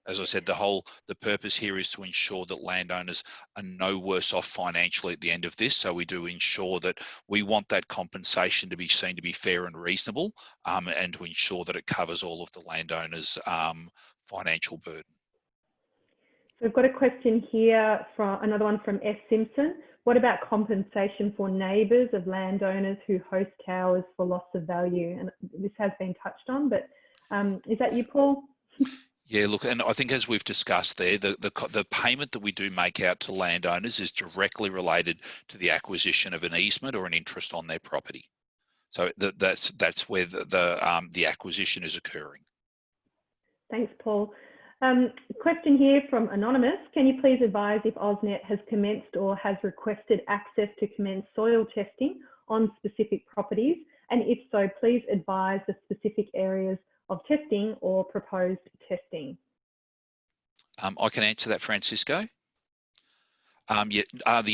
As I said, the purpose here is to ensure that landowners are no worse off financially at the end of this. So we do ensure that we want that compensation to be seen to be fair and reasonable, and to ensure that it covers all of the landowners' financial burden. So we've got a question here from another one from S. Simpson. What about compensation for neighbours of landowners who host towers for loss of value? And this has been touched on, but is that you, Paul? Yeah, look, and I think as we've discussed there, the payment that we do make out to landowners is directly related to the acquisition of an easement or an interest on their property. So that's where the acquisition is occurring. Thanks, Paul. Question here from Anonymous. Can you please advise if AusNet has commenced or has requested access to commence soil testing on specific properties? And if so, please advise the specific areas of testing or proposed testing? I can answer that, Francisco. The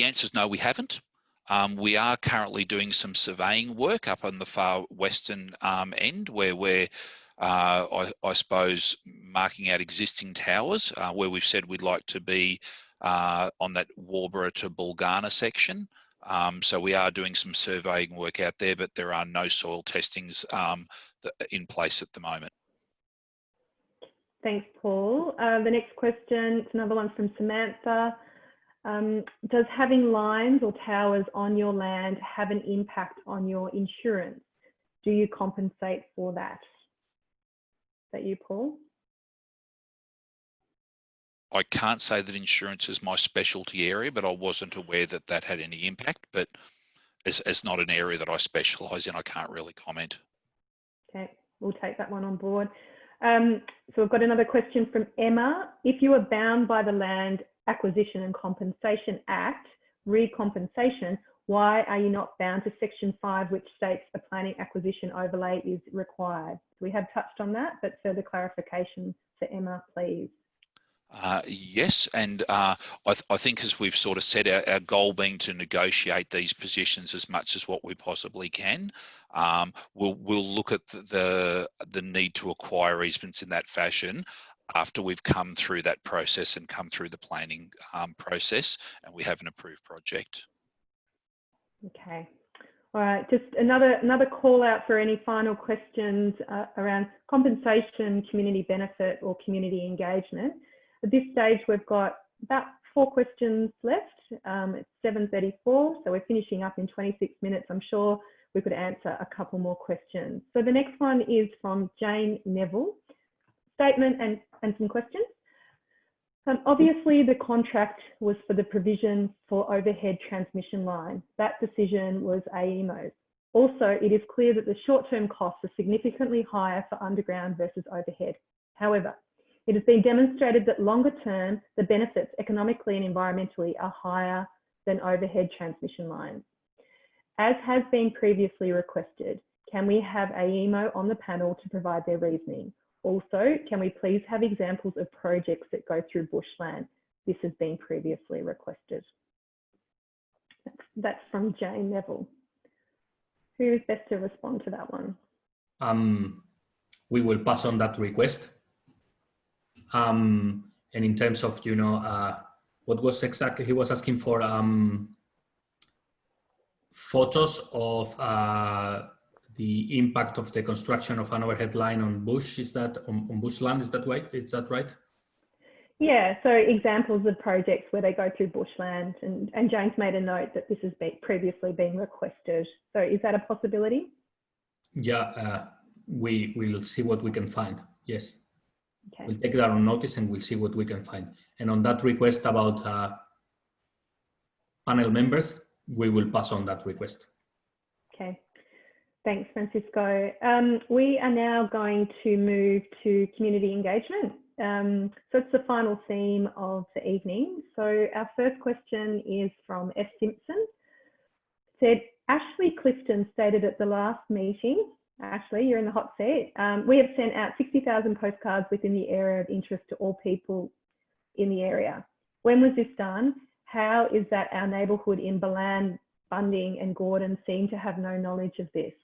answer is no, we haven't. We are currently doing some surveying work up on the far western end where we're, I suppose, marking out existing towers where we've said we'd like to be on that Warborough to Bulgana section. So we are doing some surveying work out there, but there are no soil testings in place at the moment. Thanks, Paul. The next question, it's another one from Samantha. Does having lines or towers on your land have an impact on your insurance? Do you compensate for that? Is that you, Paul? I can't say that insurance is my specialty area, but I wasn't aware that that had any impact. But it's not an area that I specialise in, I can't really comment. Okay, we'll take that one on board. So we've got another question from Emma. If you are bound by the Land Acquisition and Compensation Act, recompensation, why are you not bound to Section 5, which states a planning acquisition overlay is required? We have touched on that, but further clarification for Emma, please. Yes, and I think as we've sort of said, our goal being to negotiate these positions as much as what we possibly can. We'll look at the need to acquire easements in that fashion after we've come through that process and come through the planning process and we have an approved project. Okay. All right, just another call out for any final questions around compensation, community benefit or community engagement. At this stage, we've got about 4 questions left. It's 7:34, so we're finishing up in 26 minutes. I'm sure we could answer a couple more questions. So the next one is from Jane Neville. Statement and some questions. Obviously, the contract was for the provision for overhead transmission line. That decision was AEMO's. Also, it is clear that the short-term costs are significantly higher for underground versus overhead. However, it has been demonstrated that longer term, the benefits economically and environmentally are higher than overhead transmission lines. As has been previously requested, can we have AEMO on the panel to provide their reasoning? Also, can we please have examples of projects that go through bushland? this has been previously requested. That's from Jane Neville. Who is best to respond to that one? We will pass on that request. And in terms of, what was exactly he was asking for, photos of the impact of the construction of an overhead line on bush. Is that on bushland? Is that right? Is that right? Yeah, so examples of projects where they go through bushland, and James made a note that this has previously been requested. So is that a possibility? Yeah, we will see what we can find. Yes. Okay. We'll take that on notice and we'll see what we can find. And on that request about panel members, we will pass on that request. Okay. Thanks, Francisco. We are now going to move to community engagement. So it's the final theme of the evening. So our first question is from F. Simpson. It said, Ashley Clifton stated at the last meeting, Ashley, you're in the hot seat, we have sent out 60,000 postcards within the area of interest to all people in the area. When was this done? How is that our neighbourhood in Balan, Bunding and Gordon seem to have no knowledge of this?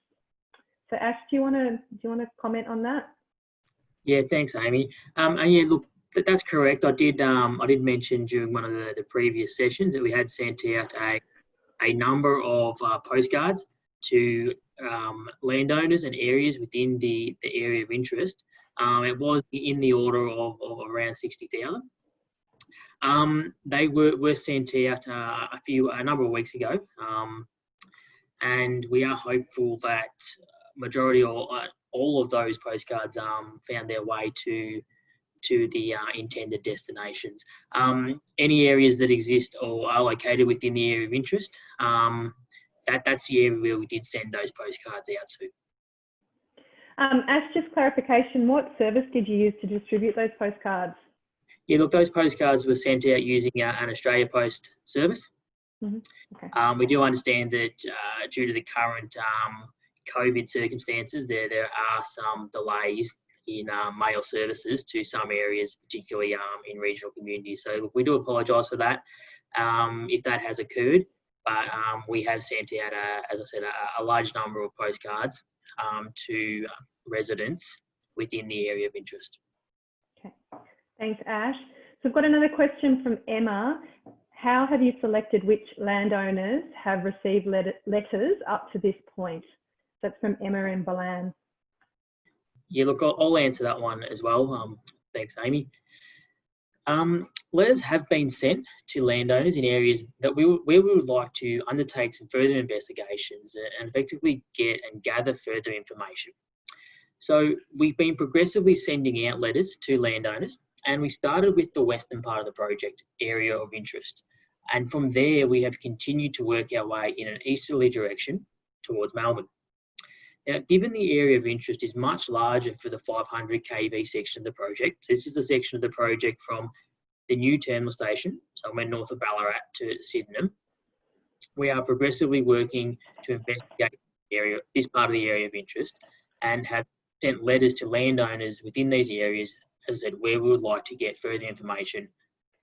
So Ash, do you want to comment on that? Yeah, thanks, Amy. And yeah, look, that's correct. I did mention during one of the previous sessions that we had sent out a number of postcards to landowners and areas within the area of interest. It was in the order of around 60,000. They were sent out a number of weeks ago, and we are hopeful that majority or all of those postcards found their way to the intended destinations. Any areas that exist or are located within the area of interest, that's the area where we did send those postcards out to. Ash, just clarification, what service did you use to distribute those postcards? Yeah, look, those postcards were sent out using an Australia Post service. Mm-hmm. Okay. We do understand that due to the current COVID circumstances, there are some delays in mail services to some areas, particularly in regional communities. So look, we do apologise for that if that has occurred, but we have sent out, as I said, a large number of postcards to residents within the area of interest. Okay, thanks, Ash. So I've got another question from Emma. How have you selected which landowners have received letters up to this point? That's from Emma in Balan. Yeah, look, I'll answer that one as well. Thanks, Amy. Letters have been sent to landowners in areas that where we would like to undertake some further investigations and effectively get and gather further information. So we've been progressively sending out letters to landowners, and we started with the western part of the project, area of interest. And from there, we have continued to work our way in an easterly direction towards Melbourne. Now, given the area of interest is much larger for the 500 kV section of the project, so this is the section of the project from the new terminal station, somewhere north of Ballarat, to Sydenham, we are progressively working to investigate this part of the area of interest, and have sent letters to landowners within these areas, as I said, where we would like to get further information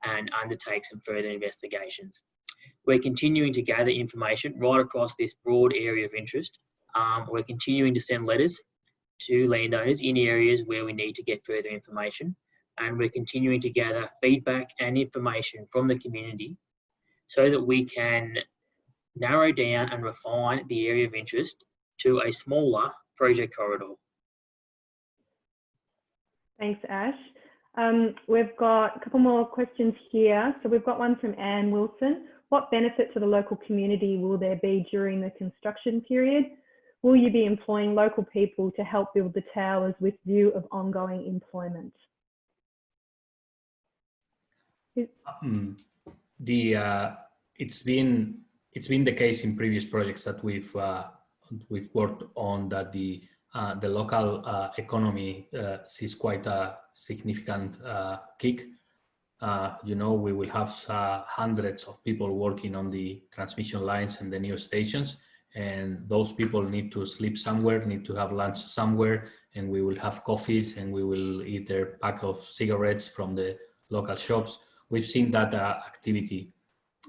and undertake some further investigations. We're continuing to gather information right across this broad area of interest. We're continuing to send letters to landowners in areas where we need to get further information, and we're continuing to gather feedback and information from the community so that we can narrow down and refine the area of interest to a smaller project corridor. Thanks, Ash. We've got a couple more questions here. So we've got one from Anne Wilson. What benefit to the local community will there be during the construction period? Will you be employing local people to help build the towers with view of ongoing employment? It's been the case in previous projects that we've worked on, that the local economy sees quite a significant kick. We will have hundreds of people working on the transmission lines and the new stations, and those people need to sleep somewhere, need to have lunch somewhere, and we will have coffees, and we will eat their pack of cigarettes from the local shops. we've seen that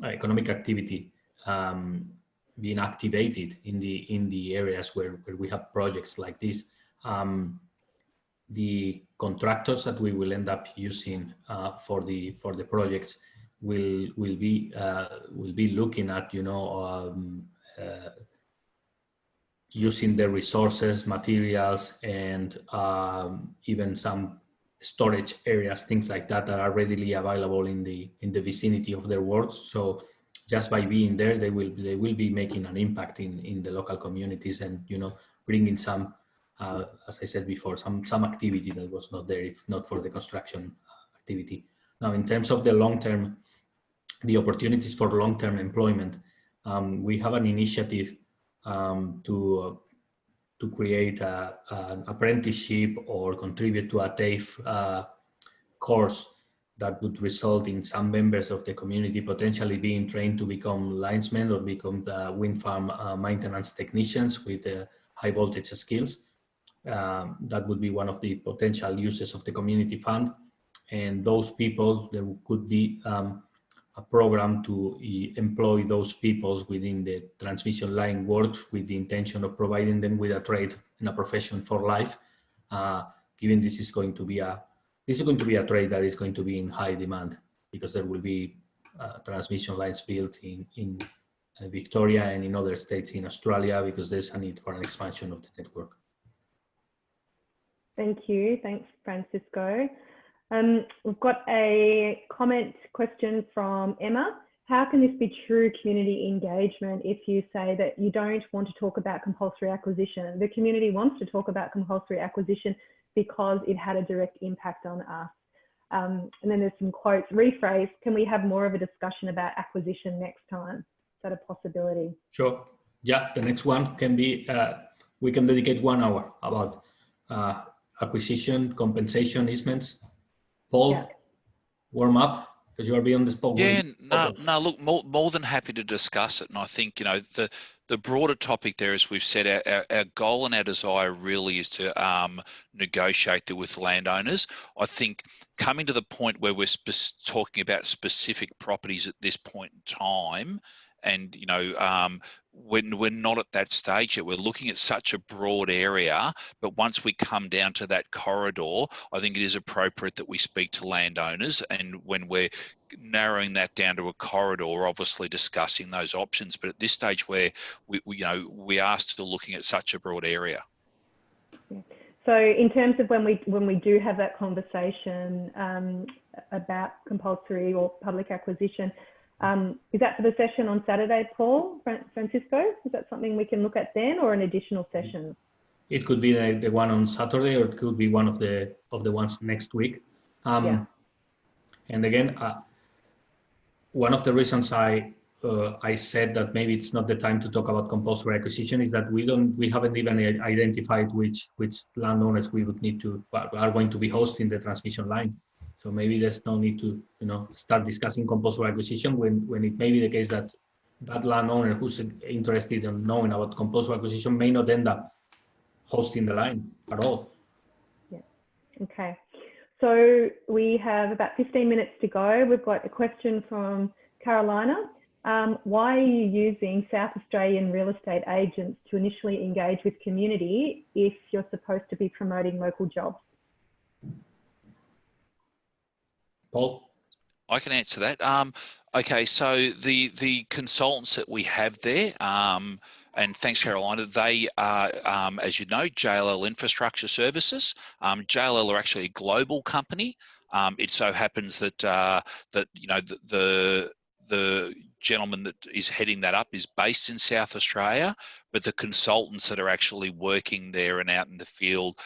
economic activity being activated in the areas where we have projects like this. The contractors that we will end up using for the projects will be looking at, you know, using the resources, materials, and even some storage areas, things like that, that are readily available in the vicinity of their works. So just by being there, they will be making an impact in the local communities, and, you know, bringing some, as I said before, some activity that was not there if not for the construction activity. Now, in terms of the long-term, the opportunities for long-term employment, we have an initiative to create an apprenticeship or contribute to a TAFE course that would result in some members of the community potentially being trained to become linesmen or become wind farm maintenance technicians with high voltage skills. That would be one of the potential uses of the community fund. And those people, there could be a program to employ those people within the transmission line works with the intention of providing them with a trade and a profession for life. Given this is going to be a trade that is going to be in high demand, because there will be transmission lines built in Victoria and in other states in Australia, because there's a need for an expansion of the network. Thank you. Thanks, Francisco. We've got a question from Emma. How can this be true community engagement if you say that you don't want to talk about compulsory acquisition? The community wants to talk about compulsory acquisition because it had a direct impact on us. And then there's some quotes, rephrase, can we have more of a discussion about acquisition next time? Is that a possibility? Sure. Yeah, the next one can be, we can dedicate 1 hour about acquisition, compensation, easements. Paul, yeah. Warm up, because you are beyond the spot. Yeah, no, look, more than happy to discuss it. And I think, you know, the broader topic there, as we've said, our goal and our desire really is to negotiate with landowners. I think coming to the point where we're talking about specific properties at this point in time, and, you know, when we're not at that stage yet, we're looking at such a broad area, but once we come down to that corridor, I think it is appropriate that we speak to landowners, and when we're narrowing that down to a corridor, obviously discussing those options. But at this stage where we are still looking at such a broad area. Yeah. So in terms of when we do have that conversation about compulsory or public acquisition, is that for the session on Saturday, Paul, Francisco? Is that something we can look at then, or an additional session? It could be the one on Saturday, or it could be one of the ones next week. Yeah. And again, one of the reasons I said that maybe it's not the time to talk about compulsory acquisition is that we haven't even identified which landowners we would need to are going to be hosting the transmission line. So maybe there's no need to, you know, start discussing compulsory acquisition when it may be the case that that landowner who's interested in knowing about compulsory acquisition may not end up hosting the line at all. Yeah. Okay. So we have about 15 minutes to go. We've got a question from Carolina. Why are you using South Australian real estate agents to initially engage with community if you're supposed to be promoting local jobs? Paul? I can answer that. Okay, so the consultants that we have there, and thanks, Carolina, they are, as you know, JLL Infrastructure Services. JLL are actually a global company. It so happens that you know, the gentleman that is heading that up is based in South Australia, but the consultants that are actually working there and out in the field,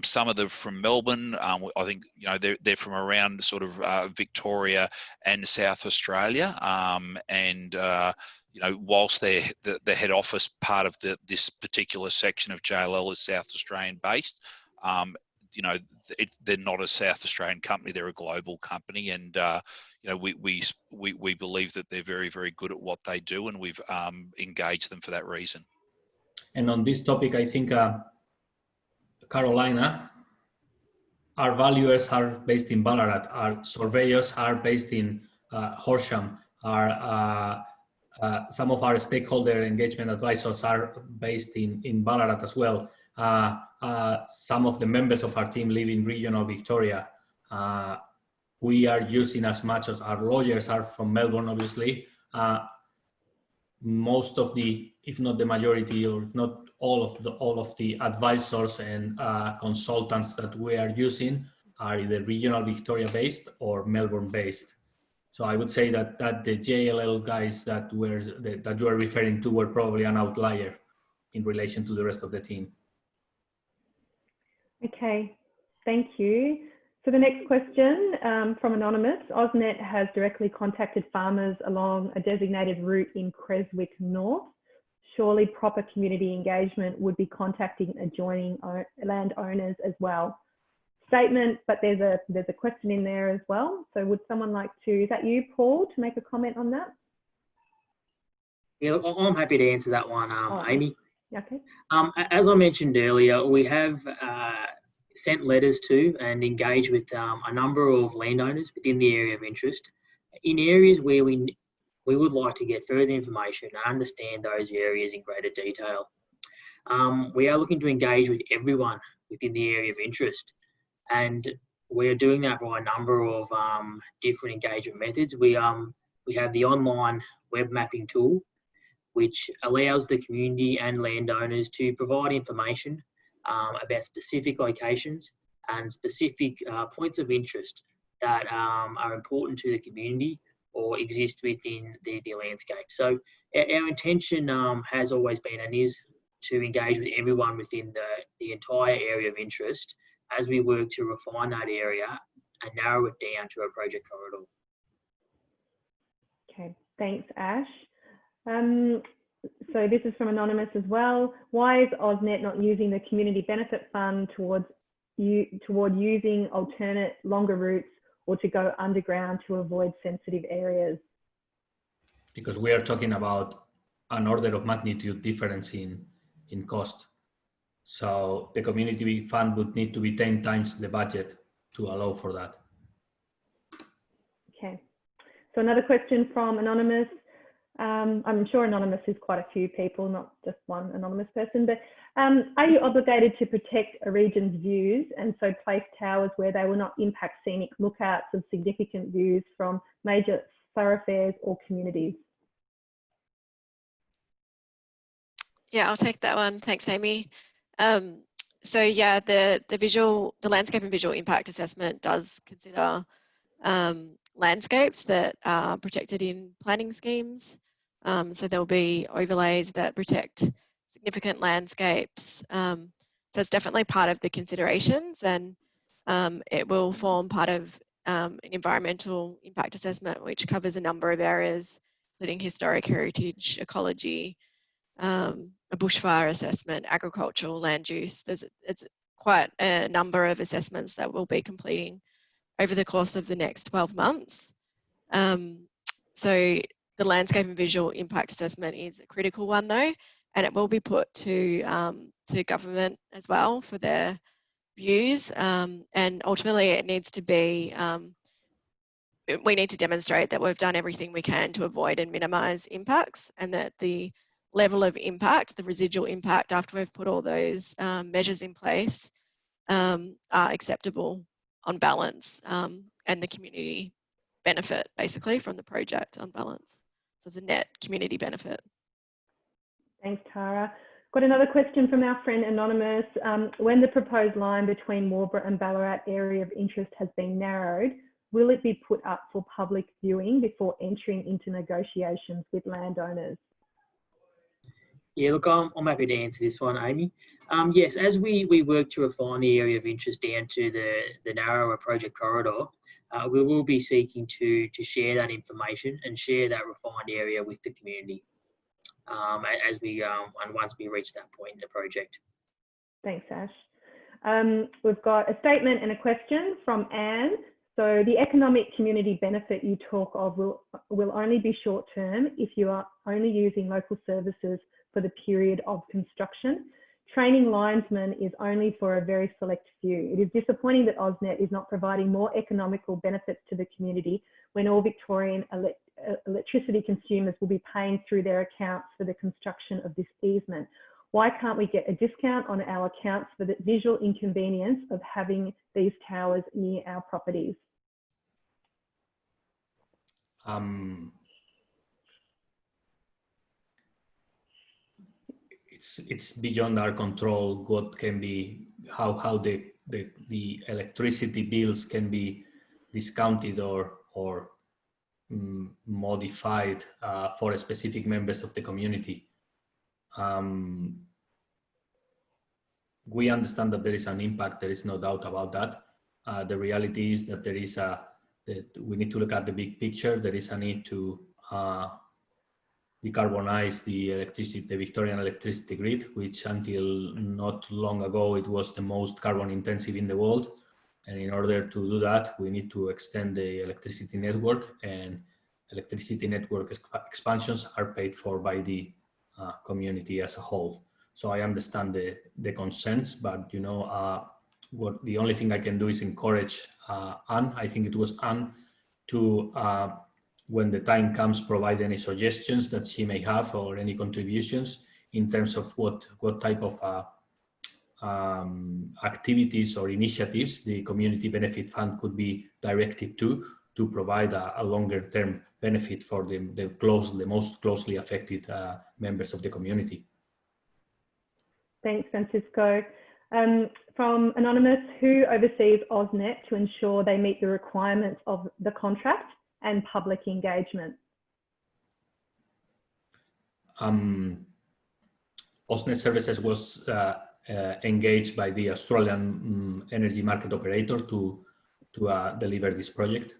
some of them from Melbourne, I think, you know, they're from around sort of Victoria and South Australia, and you know, whilst the head office part of this particular section of JLL is South Australian based, you know, they're not a South Australian company, they're a global company, and you know, we believe that they're very, very good at what they do, and we've engaged them for that reason. And on this topic, I think Carolina, our valuers are based in Ballarat, our surveyors are based in Horsham, some of our stakeholder engagement advisors are based in Ballarat as well. Some of the members of our team live in regional Victoria. We are using, as much as our lawyers are from Melbourne, obviously, most of the, if not the majority, or if not all of the advisors and consultants that we are using are either regional Victoria based or Melbourne based. So I would say that the JLL guys that you are referring to were probably an outlier in relation to the rest of the team. Okay, thank you. So the next question from Anonymous. AusNet has directly contacted farmers along a designated route in Creswick North. Surely proper community engagement would be contacting adjoining landowners as well. Statement, but there's a question in there as well. So would someone like to, is that you, Paul, to make a comment on that? Yeah, I'm happy to answer that one, Amy. Okay. As I mentioned earlier, we have sent letters to and engaged with a number of landowners within the area of interest in areas where we would like to get further information and understand those areas in greater detail. We are looking to engage with everyone within the area of interest, and we're doing that by a number of different engagement methods. We have the online web mapping tool, which allows the community and landowners to provide information about specific locations and specific points of interest that are important to the community or exist within the landscape. So our intention has always been and is to engage with everyone within the entire area of interest as we work to refine that area and narrow it down to a project corridor. Okay, thanks, Ash. So this is from Anonymous as well. Why is AusNet not using the Community Benefit Fund toward using alternate longer routes or to go underground to avoid sensitive areas? Because we are talking about an order of magnitude difference in cost. So the community fund would need to be 10 times the budget to allow for that. Okay. So another question from Anonymous. I'm sure Anonymous is quite a few people, not just one anonymous person, but are you obligated to protect a region's views and so place towers where they will not impact scenic lookouts of significant views from major thoroughfares or communities? Yeah, I'll take that one. Thanks, Amy. So yeah, the landscape and visual impact assessment does consider landscapes that are protected in planning schemes. So there'll be overlays that protect significant landscapes. So it's definitely part of the considerations, and it will form part of an environmental impact assessment, which covers a number of areas, including historic heritage, ecology, a bushfire assessment, agricultural, land use. It's quite a number of assessments that we'll be completing over the course of the next 12 months. So the landscape and visual impact assessment is a critical one though, and it will be put to government as well for their views. And ultimately it needs to be, we need to demonstrate that we've done everything we can to avoid and minimise impacts, and that the level of impact, the residual impact after we've put all those measures in place are acceptable on balance, and the community benefit basically from the project on balance. So it's a net community benefit. Thanks, Tara. Got another question from our friend Anonymous. When the proposed line between Marlborough and Ballarat area of interest has been narrowed, will it be put up for public viewing before entering into negotiations with landowners? Yeah, look, I'm happy to answer this one, Amy. Yes, as we work to refine the area of interest down to the narrower project corridor, we will be seeking to share that information and share that refined area with the community as we and once we reach that point in the project. Thanks, Ash. We've got a statement and a question from Anne. So the economic community benefit you talk of will only be short term if you are only using local services for the period of construction. Training linesmen is only for a very select few. It is disappointing that AusNet is not providing more economical benefits to the community when all Victorian electricity consumers will be paying through their accounts for the construction of this easement. Why can't we get a discount on our accounts for the visual inconvenience of having these towers near our properties? It's beyond our control what can be, how the electricity bills can be discounted or modified for specific members of the community. We understand that there is an impact, there is no doubt about that. The reality is that there is that we need to look at the big picture. There is a need to decarbonize the Victorian electricity grid, which until not long ago, it was the most carbon intensive in the world. And in order to do that, we need to extend the electricity network, and electricity network expansions are paid for by the community as a whole. So I understand the concerns, but you know, the only thing I can do is encourage Anne, I think it was Anne, to when the time comes, provide any suggestions that she may have or any contributions in terms of what type of activities or initiatives the Community Benefit Fund could be directed to provide a longer term benefit for the most closely affected members of the community. Thanks, Francisco. From Anonymous, who oversees AusNet to ensure they meet the requirements of the contract and public engagement? AusNet Services was engaged by the Australian energy market operator to deliver this project.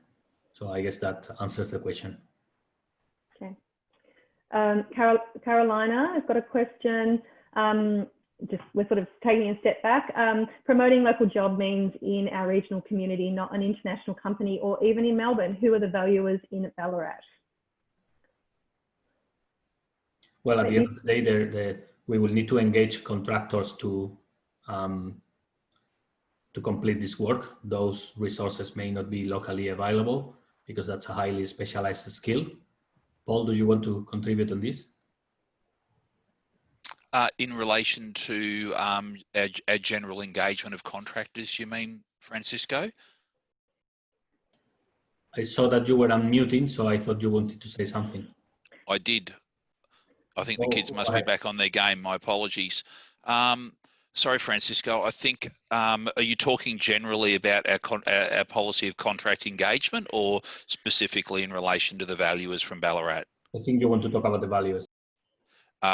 So I guess that answers the question. Okay. Carolina has got a question. We're sort of taking a step back. Promoting local job means in our regional community, not an international company, or even in Melbourne. Who are the valuers in Ballarat? Well, at the end of the day, we will need to engage contractors to complete this work. Those resources may not be locally available because that's a highly specialized skill. Paul, do you want to contribute on this? In relation to our general engagement of contractors, you mean, Francisco? I saw that you were unmuting, so I thought you wanted to say something. I did. I think the kids must be back on their game. My apologies. Sorry, Francisco. I think, are you talking generally about our policy of contract engagement, or specifically in relation to the valuers from Ballarat? I think you want to talk about the valuers.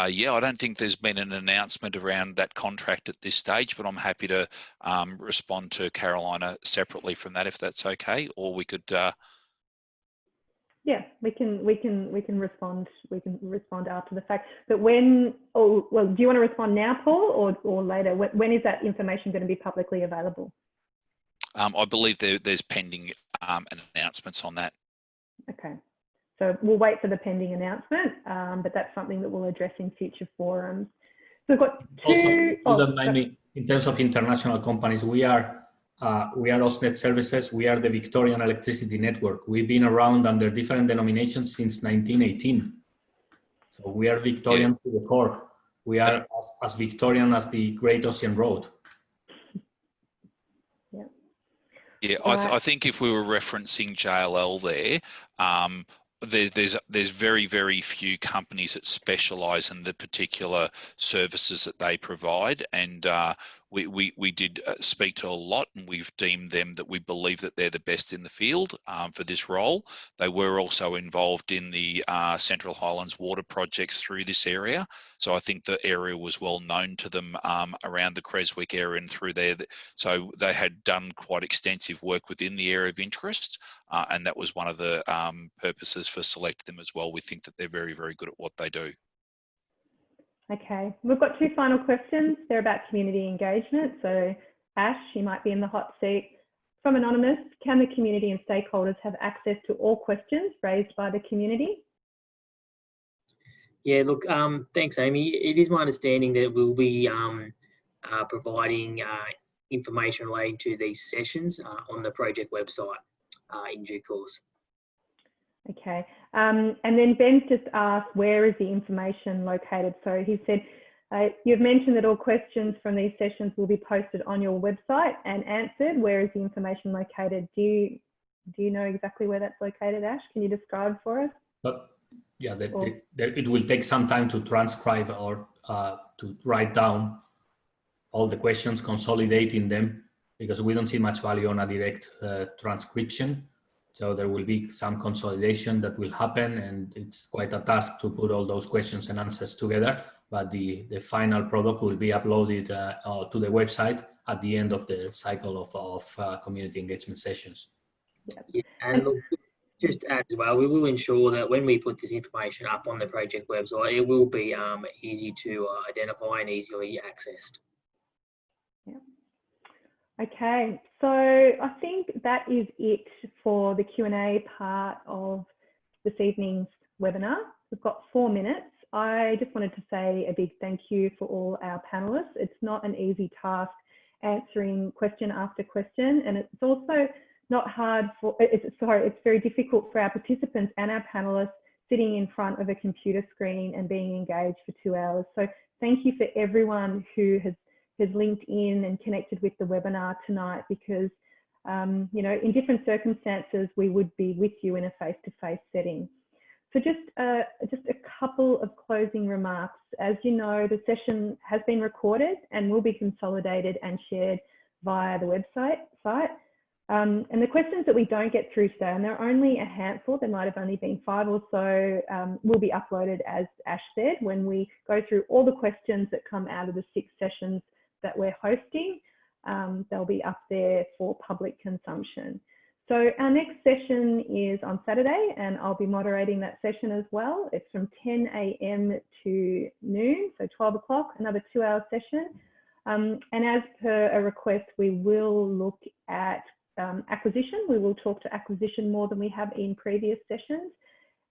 Yeah, I don't think there's been an announcement around that contract at this stage, but I'm happy to respond to Carolina separately from that, if that's okay. Or we could. Yeah, we can respond. We can respond after the fact. But when? Oh, well, do you want to respond now, Paul, or later? When is that information going to be publicly available? I believe there's pending announcements on that. Okay. So we'll wait for the pending announcement, but that's something that we'll address in future forums. So we've got two. Also, in terms of international companies, we are AusNet Services. We are the Victorian Electricity Network. We've been around under different denominations since 1918. So we are Victorian to the core. We are as Victorian as the Great Ocean Road. Yeah, I think if we were referencing JLL there, there's very, very few companies that specialise in the particular services that they provide, and we did speak to a lot, and we've deemed them that we believe that they're the best in the field for this role. They were also involved in the Central Highlands water projects through this area, so I think the area was well known to them around the Creswick area and through there. So they had done quite extensive work within the area of interest, and that was one of the purposes for selecting them as well. We think that they're very, very good at what they do. Okay, we've got two final questions. They're about community engagement. So Ash, you might be in the hot seat. From Anonymous, can the community and stakeholders have access to all questions raised by the community? Yeah, look, thanks, Amy. It is my understanding that we'll be providing information relating to these sessions on the project website in due course. Okay, and then Ben's just asked, where is the information located? So he said, you've mentioned that all questions from these sessions will be posted on your website and answered. Where is the information located? Do you know exactly where that's located, Ash? Can you describe for us? Yeah, it will take some time to transcribe or to write down all the questions, consolidating them, because we don't see much value on a direct transcription. So there will be some consolidation that will happen, and it's quite a task to put all those questions and answers together. But the final product will be uploaded to the website at the end of the cycle of community engagement sessions. Yeah, and look, just to add as well, we will ensure that when we put this information up on the project website, it will be easy to identify and easily accessed. Yeah. Okay, so I think that is it for the Q&A part of this evening's webinar. We've got 4 minutes. I just wanted to say a big thank you for all our panelists. It's not an easy task answering question after question, and it's also not hard for, it's very difficult for our participants and our panelists sitting in front of a computer screen and being engaged for 2 hours. So thank you for everyone who has linked in and connected with the webinar tonight, because you know, in different circumstances we would be with you in a face-to-face setting. So just a couple of closing remarks. As you know, the session has been recorded and will be consolidated and shared via the website. And the questions that we don't get through today, and there are only a handful, there might have only been 5 or so, will be uploaded, as Ash said, when we go through all the questions that come out of the 6 sessions that we're hosting. They'll be up there for public consumption. So our next session is on Saturday, and I'll be moderating that session as well. It's from 10 a.m. to noon, so 12 o'clock, another 2-hour session. And as per a request, we will look at acquisition. We will talk to acquisition more than we have in previous sessions.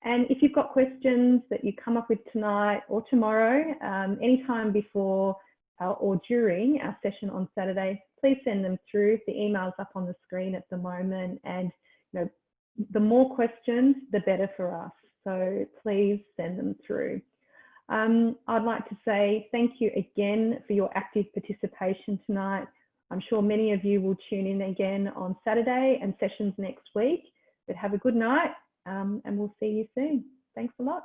And if you've got questions that you come up with tonight or tomorrow, anytime before or during our session on Saturday, please send them through. The email's up on the screen at the moment, and you know, the more questions, the better for us. So please send them through. I'd like to say thank you again for your active participation tonight. I'm sure many of you will tune in again on Saturday and sessions next week. But have a good night, and we'll see you soon. Thanks a lot.